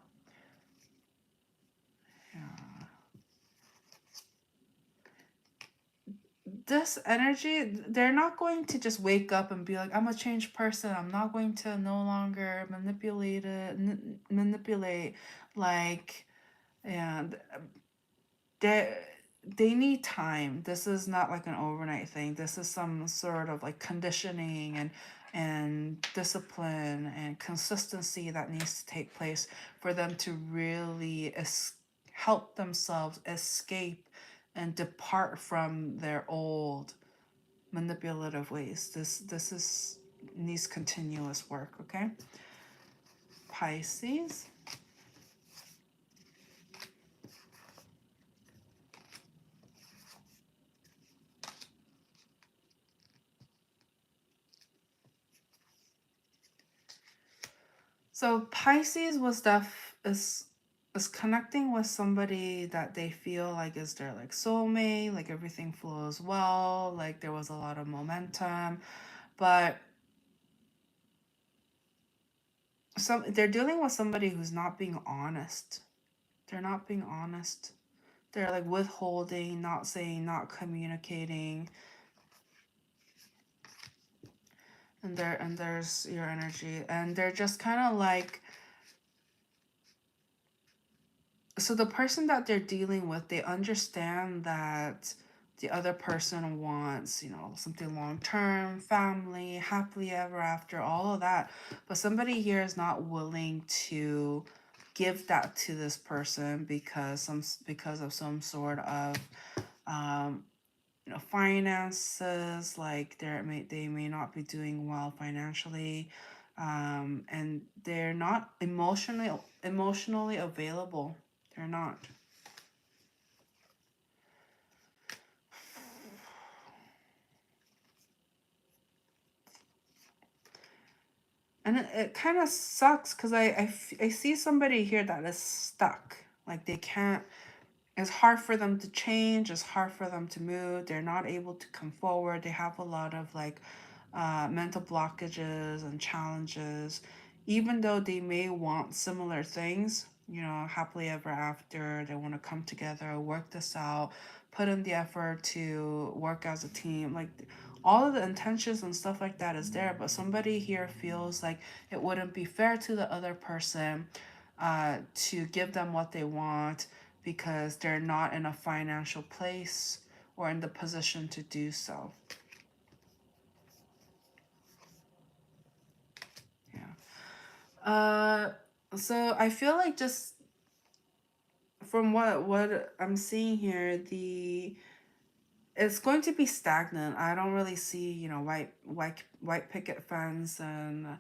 Yeah. This energy, they're not going to just wake up and be like, I'm a changed person. I'm not going to no longer manipulate, like, and they they need time. This is not like an overnight thing. This is some sort of like conditioning and discipline and consistency that needs to take place for them to really help themselves escape and depart from their old manipulative ways. This is needs continuous work, okay? Pisces. So Pisces is connecting with somebody that they feel like is their like soulmate, like everything flows well, like there was a lot of momentum, but they're dealing with somebody who's not being honest. They're not being honest. They're like withholding, not saying, not communicating. And there's your energy, and they're just kind of like, so the person that they're dealing with, they understand that the other person wants, something long term, family, happily ever after, all of that. But somebody here is not willing to give that to this person because of some sort of um, finances, like they may not be doing well financially, and they're not emotionally available. They're not. And it kind of sucks because I see somebody here that is stuck. Like they can't, it's hard for them to change, it's hard for them to move, they're not able to come forward, they have a lot of like mental blockages and challenges, even though they may want similar things, happily ever after, they want to come together, work this out, put in the effort to work as a team. Like all of the intentions and stuff like that is there, but somebody here feels like it wouldn't be fair to the other person to give them what they want because they're not in a financial place or in the position to do so. Yeah. So I feel like just from what I'm seeing here, the it's going to be stagnant. I don't really see, white picket fence and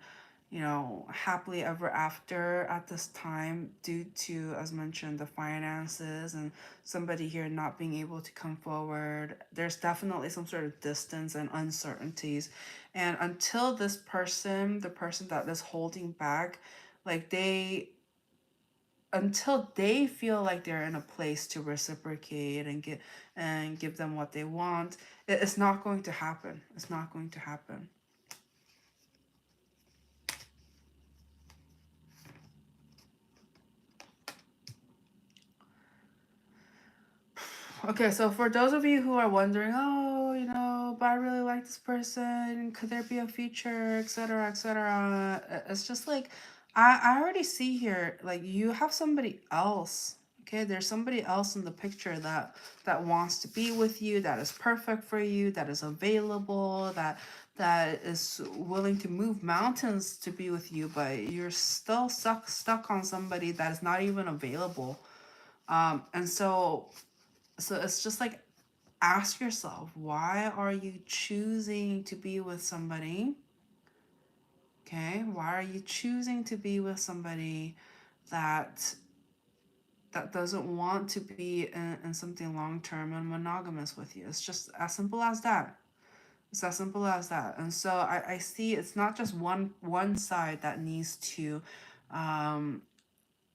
you know, happily ever after at this time due to, as mentioned, the finances and somebody here not being able to come forward. There's definitely some sort of distance and uncertainties. And until this person, the person that is holding back, like until they feel like they're in a place to reciprocate and give them what they want, it's not going to happen. It's not going to happen. Okay, so for those of you who are wondering, oh, you know, but I really like this person, could there be a future, etc., etc., it's just like, I already see here, like, you have somebody else. Okay, there's somebody else in the picture that wants to be with you, that is perfect for you, that is available, that is willing to move mountains to be with you, but you're still stuck on somebody that is not even available. And so it's just like, ask yourself, why are you choosing to be with somebody? Okay, why are you choosing to be with somebody that doesn't want to be in something long-term and monogamous with you? It's just as simple as that. It's as simple as that. And so I see it's not just one side that needs to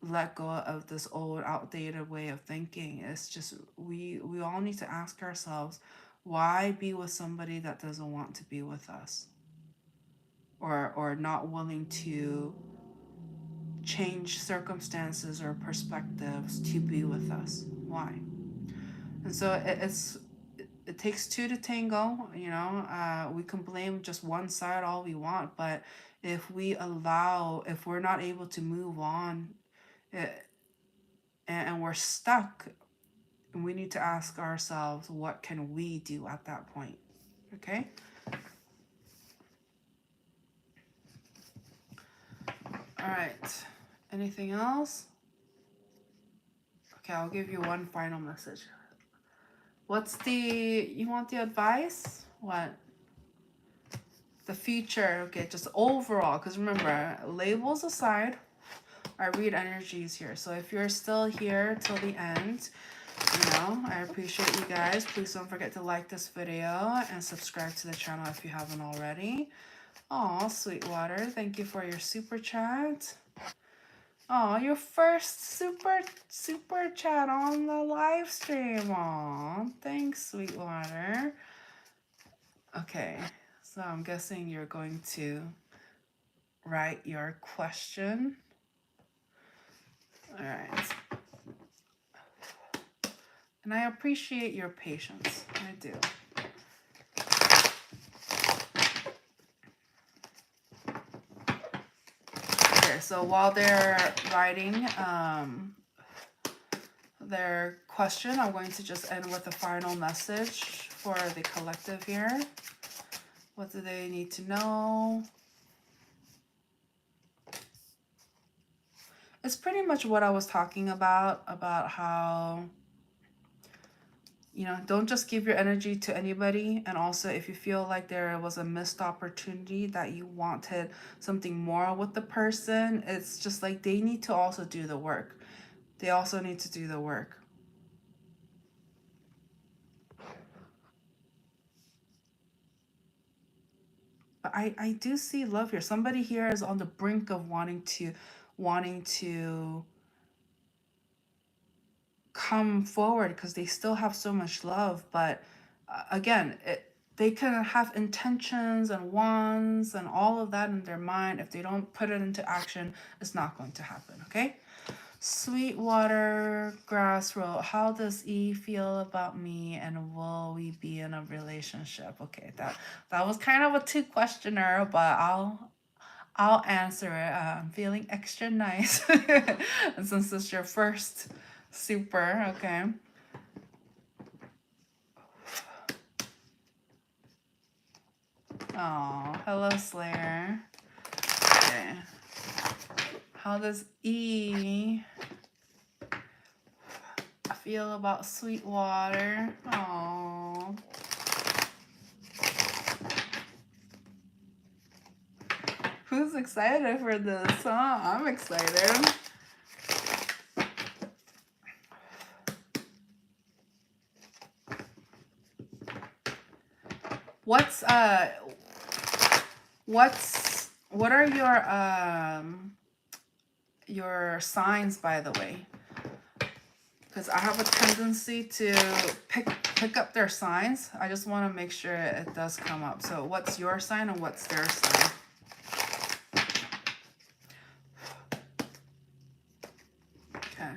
let go of this old outdated way of thinking. It's just we all need to ask ourselves, why be with somebody that doesn't want to be with us, or not willing to change circumstances or perspectives to be with us? Why? And so it takes two to tango. You know, we can blame just one side all we want, but if we're not able to move on, it, and we're stuck, we need to ask ourselves, what can we do at that point? Okay? All right. Anything else? Okay, I'll give you one final message. You want the advice? What? The future. Okay, just overall. Because remember, labels aside, I read energies here. So if you're still here till the end, you know, I appreciate you guys. Please don't forget to like this video and subscribe to the channel if you haven't already. Oh, Sweetwater, thank you for your super chat. Oh, your first super chat on the live stream. Oh, thanks, Sweetwater. Okay, so I'm guessing you're going to write your question. All right. And I appreciate your patience. I do. Okay, so while they're writing their question, I'm going to just end with a final message for the collective here. What do they need to know? It's pretty much what I was talking about how, you know, don't just give your energy to anybody. And also, if you feel like there was a missed opportunity, that you wanted something more with the person, it's just like they need to also do the work. They also need to do the work. But I do see love here. Somebody here is on the brink of wanting to come forward because they still have so much love. But again, they can have intentions and wants and all of that in their mind. If they don't put it into action, it's not going to happen. Okay. Sweetwater Grass wrote, how does E feel about me, and will we be in a relationship? Okay, that was kind of a two-questioner, but I'll answer it. I'm feeling extra nice. And since it's your first super, okay. Oh, hello, Slayer. Okay. How does E feel about Sweetwater? Oh. Who's excited for this? Huh? I'm excited. What's what are your signs, by the way? Because I have a tendency to pick up their signs. I just want to make sure it does come up. So what's your sign and what's their sign? Okay.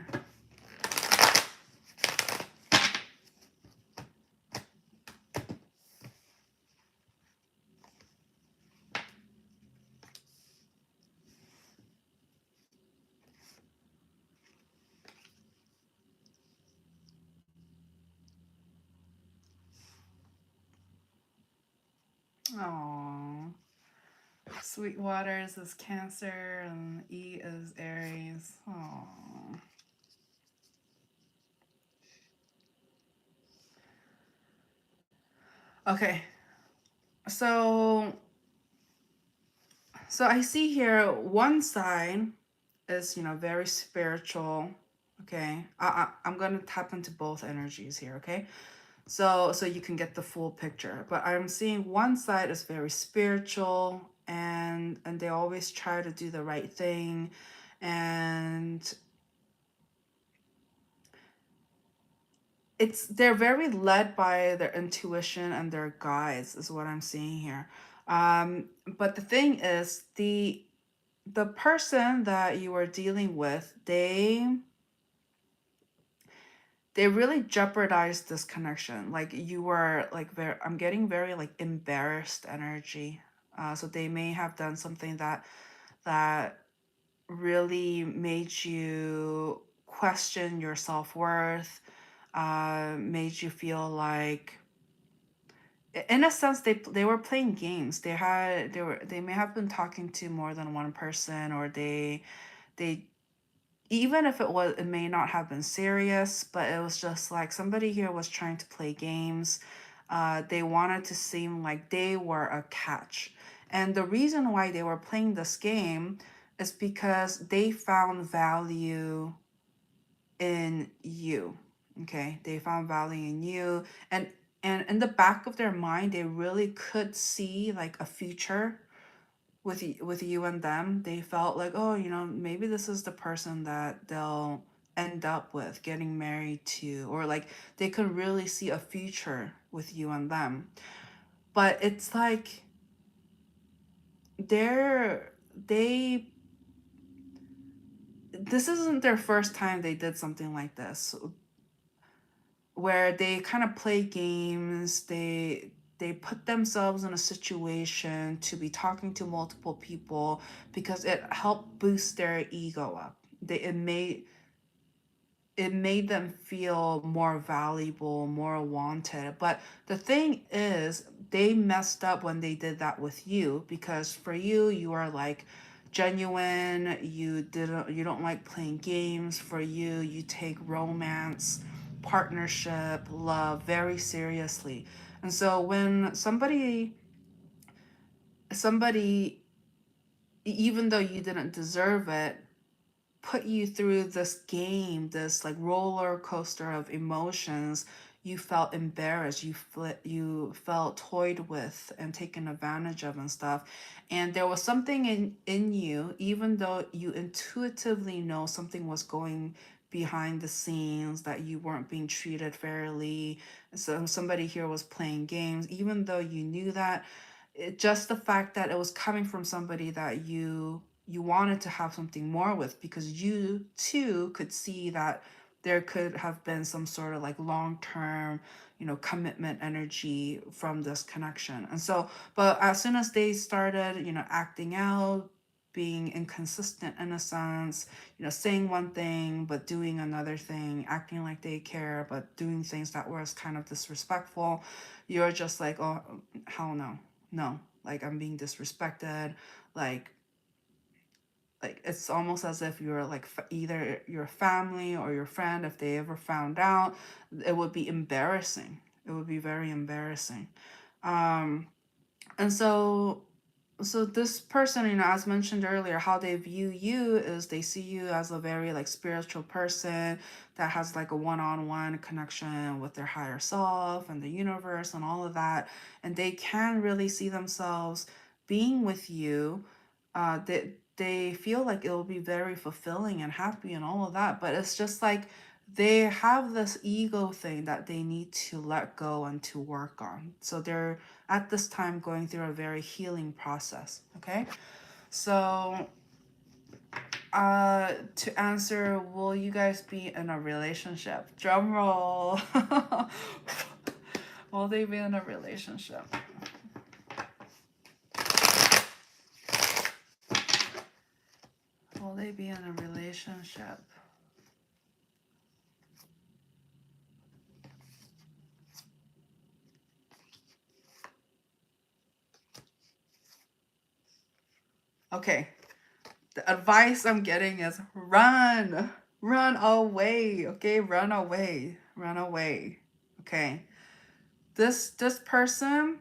Oh. Sweet Waters is Cancer and E is Aries. Oh. Okay. So I see here one side is, very spiritual. Okay. I'm going to tap into both energies here, okay? So you can get the full picture. But I'm seeing one side is very spiritual, and they always try to do the right thing, and they're very led by their intuition and their guides is what I'm seeing here. But the thing is, the person that you are dealing with, they really jeopardized this connection. Like, you were like very, I'm getting very like embarrassed energy. So they may have done something that really made you question your self-worth, made you feel like, in a sense, they were playing games. They may have been talking to more than one person, or they even if it may not have been serious, but it was just like somebody here was trying to play games. They wanted to seem like they were a catch. And the reason why they were playing this game is because they found value in you. Okay? They found value in you, and in the back of their mind, they really could see like a future with you and them. They felt like, oh, maybe this is the person that they'll end up with getting married to, or like they could really see a future with you and them. But it's like they're they this isn't their first time they did something like this, where they kind of play games. They put themselves in a situation to be talking to multiple people because it helped boost their ego up. It made them feel more valuable, more wanted. But the thing is, they messed up when they did that with you, because for you, you are like genuine. You don't like playing games. For you, you take romance, partnership, love very seriously. And so when somebody, even though you didn't deserve it, put you through this game, this like roller coaster of emotions, you felt embarrassed, you felt toyed with and taken advantage of and stuff. And there was something in you, even though you intuitively know something was going behind the scenes, that you weren't being treated fairly. So somebody here was playing games, even though you knew that. Just the fact that it was coming from somebody that you wanted to have something more with, because you too could see that there could have been some sort of like long-term, commitment energy from this connection. And so, but as soon as they started, acting out, being inconsistent in a sense, saying one thing but doing another thing, acting like they care but doing things that were kind of disrespectful, you're just like, oh, hell no, no, like I'm being disrespected. Like it's almost as if you're like either your family or your friend, if they ever found out, it would be embarrassing. It would be very embarrassing. um and so So this person, as mentioned earlier, how they view you is they see you as a very like spiritual person that has like a one-on-one connection with their higher self and the universe and all of that, and they can really see themselves being with you. They feel like it will be very fulfilling and happy and all of that, but it's just like they have this ego thing that they need to let go and to work on. So they're at this time going through a very healing process. Okay. So to answer, will you guys be in a relationship? Drum roll. Will they be in a relationship? Will they be in a relationship? Okay. The advice I'm getting is run. Run away. Okay, run away. Run away. Okay. This person,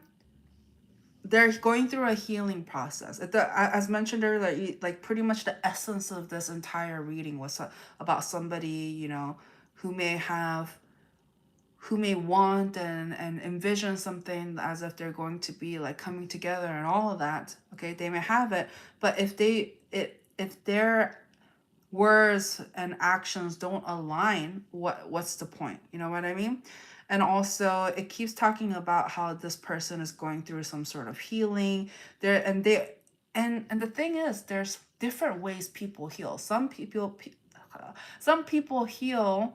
they're going through a healing process. As mentioned earlier, like pretty much the essence of this entire reading was about somebody, who may have, who may want and envision something as if they're going to be like coming together and all of that. Okay, they may have it, but if their words and actions don't align, what's the point? You know what I mean? And also it keeps talking about how this person is going through some sort of healing there, and the thing is, there's different ways people heal. Some people heal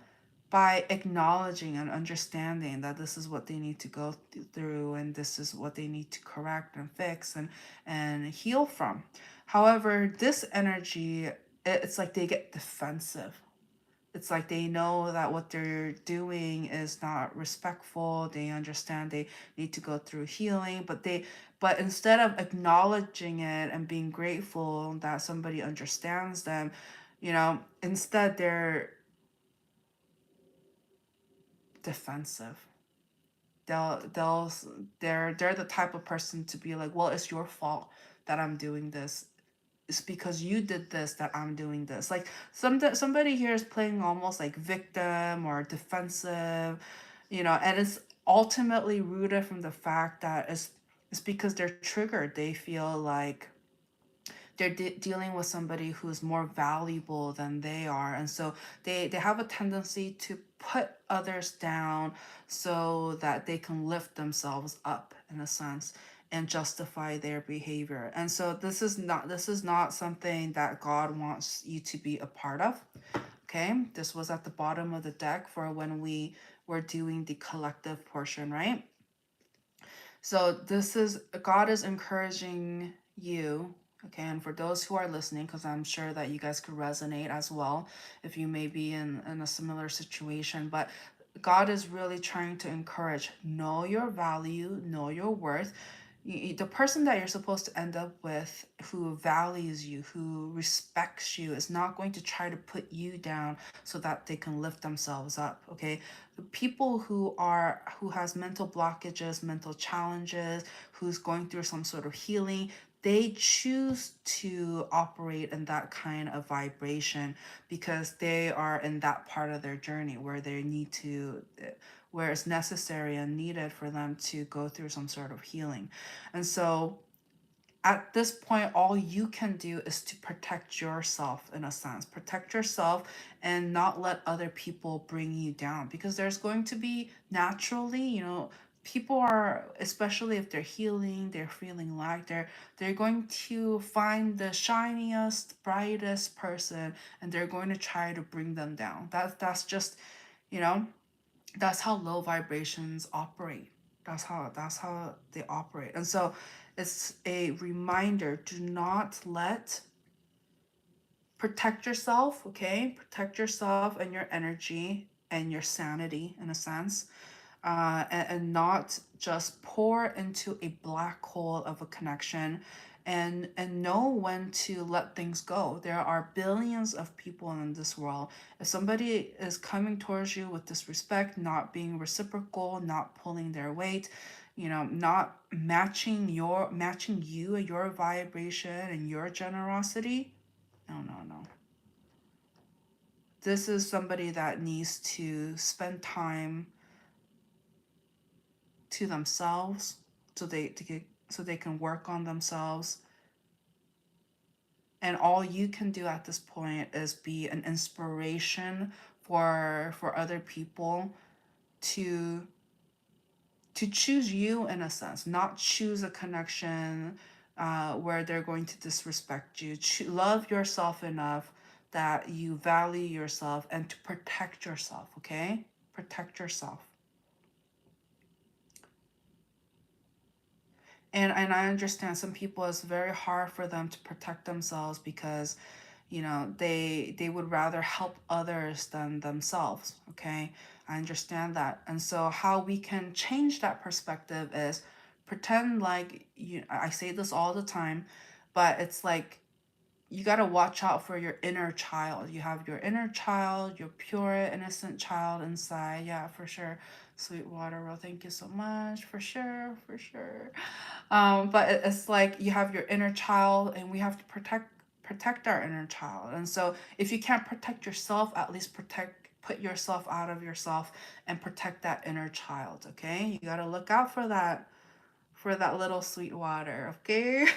by acknowledging and understanding that this is what they need to go through, and this is what they need to correct and fix and heal from. However, this energy, it's like they get defensive. It's like they know that what they're doing is not respectful. They understand they need to go through healing, but instead of acknowledging it and being grateful that somebody understands them, instead they're defensive. They'll they're the type of person to be like, well, it's your fault that I'm doing this. It's because you did this that I'm doing this. Like somebody here is playing almost like victim or defensive, and it's ultimately rooted from the fact that it's because they're triggered. They feel like they're dealing with somebody who's more valuable than they are, and so they have a tendency to put others down so that they can lift themselves up in a sense and justify their behavior. And so this is not something that God wants you to be a part of. Okay, this was at the bottom of the deck for when we were doing the collective portion, right? So this is God is encouraging you, okay, and for those who are listening, because I'm sure that you guys could resonate as well if you may be in a similar situation, but God is really trying to encourage, know your value, know your worth. The person that you're supposed to end up with who values you, who respects you, is not going to try to put you down so that they can lift themselves up. Okay, the people who has mental blockages, mental challenges, who's going through some sort of healing, they choose to operate in that kind of vibration because they are in that part of their journey where they need to, where it's necessary and needed for them to go through some sort of healing. And so at this point, all you can do is to protect yourself, in a sense, protect yourself and not let other people bring you down, because there's going to be naturally, people are, especially if they're healing, they're feeling like they're going to find the shiniest, brightest person, and they're going to try to bring them down. That's just, you know that's how low vibrations operate. That's how they operate. And so it's a reminder, do not let, protect yourself, okay? Protect yourself and your energy and your sanity, in a sense, and not just pour into a black hole of a connection, and know when to let things go. There are billions of people in this world. If somebody is coming towards you with disrespect, not being reciprocal, not pulling their weight, not matching you, your vibration and your generosity. No, no, no. This is somebody that needs to spend time to themselves, so they can work on themselves. And all you can do at this point is be an inspiration for other people to choose you, in a sense, not choose a connection where they're going to disrespect you. Love yourself enough that you value yourself, and to protect yourself. Okay, protect yourself. And I understand some people, it's very hard for them to protect themselves because they would rather help others than themselves. Okay, I understand that. And so how we can change that perspective is pretend like I say this all the time, but it's like you got to watch out for your inner child. You have your inner child, your pure, innocent child inside. Yeah, for sure. Sweetwater, well, thank you so much. For sure, for sure. But it's like you have your inner child, and we have to protect our inner child. And so if you can't protect yourself, at least put yourself out of yourself and protect that inner child. Okay, you got to look out for that little Sweetwater. Okay.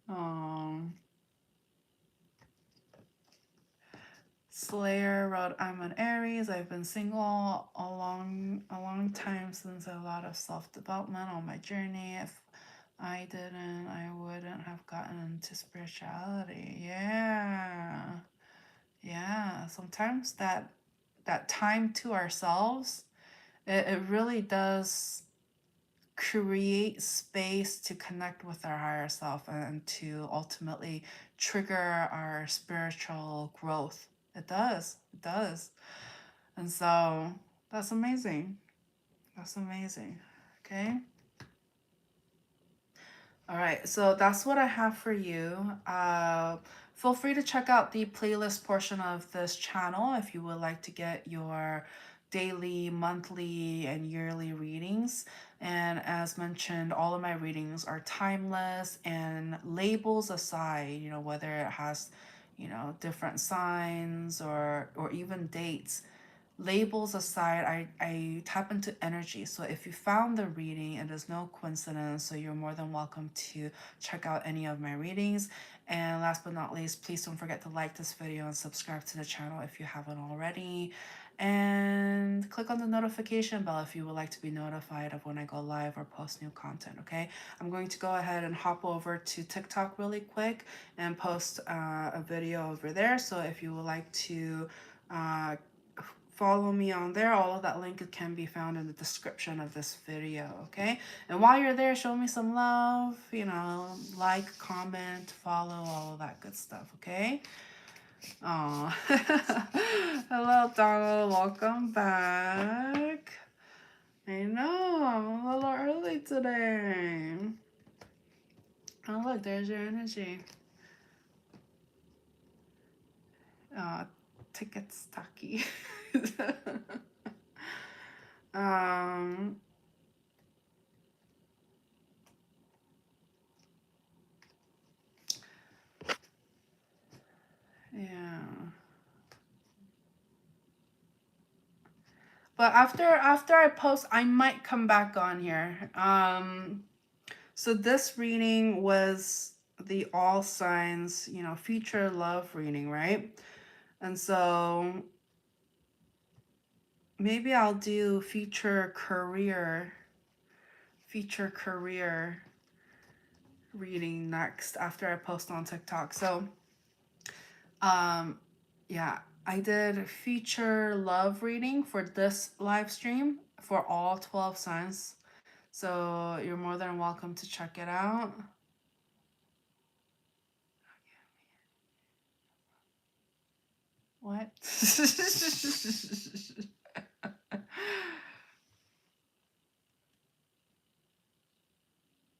um Slayer wrote, I'm an Aries. I've been single a long time, since a lot of self-development on my journey. If I didn't, I wouldn't have gotten into spirituality. Yeah. Yeah. Sometimes that time to ourselves, it really does create space to connect with our higher self, and to ultimately trigger our spiritual growth. It does. It does. And so that's amazing. That's amazing. Okay. All right. So that's what I have for you. Feel free to check out the playlist portion of this channel if you would like to get your daily, monthly, and yearly readings. And as mentioned, all of my readings are timeless, and labels aside, whether it has, different signs or even dates. Labels aside, I tap into energy. So if you found the reading, it is no coincidence. So you're more than welcome to check out any of my readings. And last but not least, please don't forget to like this video and subscribe to the channel if you haven't already. And click on the notification bell if you would like to be notified of when I go live or post new content. Okay, I'm going to go ahead and hop over to TikTok really quick and post a video over there. So if you would like to follow me on there, all of that link can be found in the description of this video. Okay, and while you're there, show me some love, like, comment, follow, all of that good stuff. Okay. Oh. Hello, Donald, welcome back. I know, I'm a little early today. Oh, look, there's your energy. Tickets, Taki. um yeah, but after I post, I might come back on here. So this reading was the all signs, future love reading, right? And so maybe I'll do future career reading next after I post on TikTok. So yeah, I did future love reading for this live stream for all 12 signs. So you're more than welcome to check it out. What?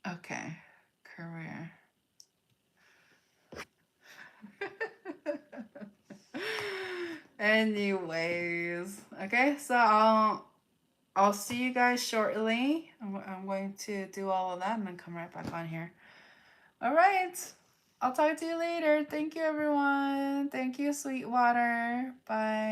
Okay, career. Anyways, okay, so I'll see you guys shortly. I'm going to do all of that and then come right back on here. All right. I'll talk to you later. Thank you, everyone. Thank you, Sweetwater. Bye.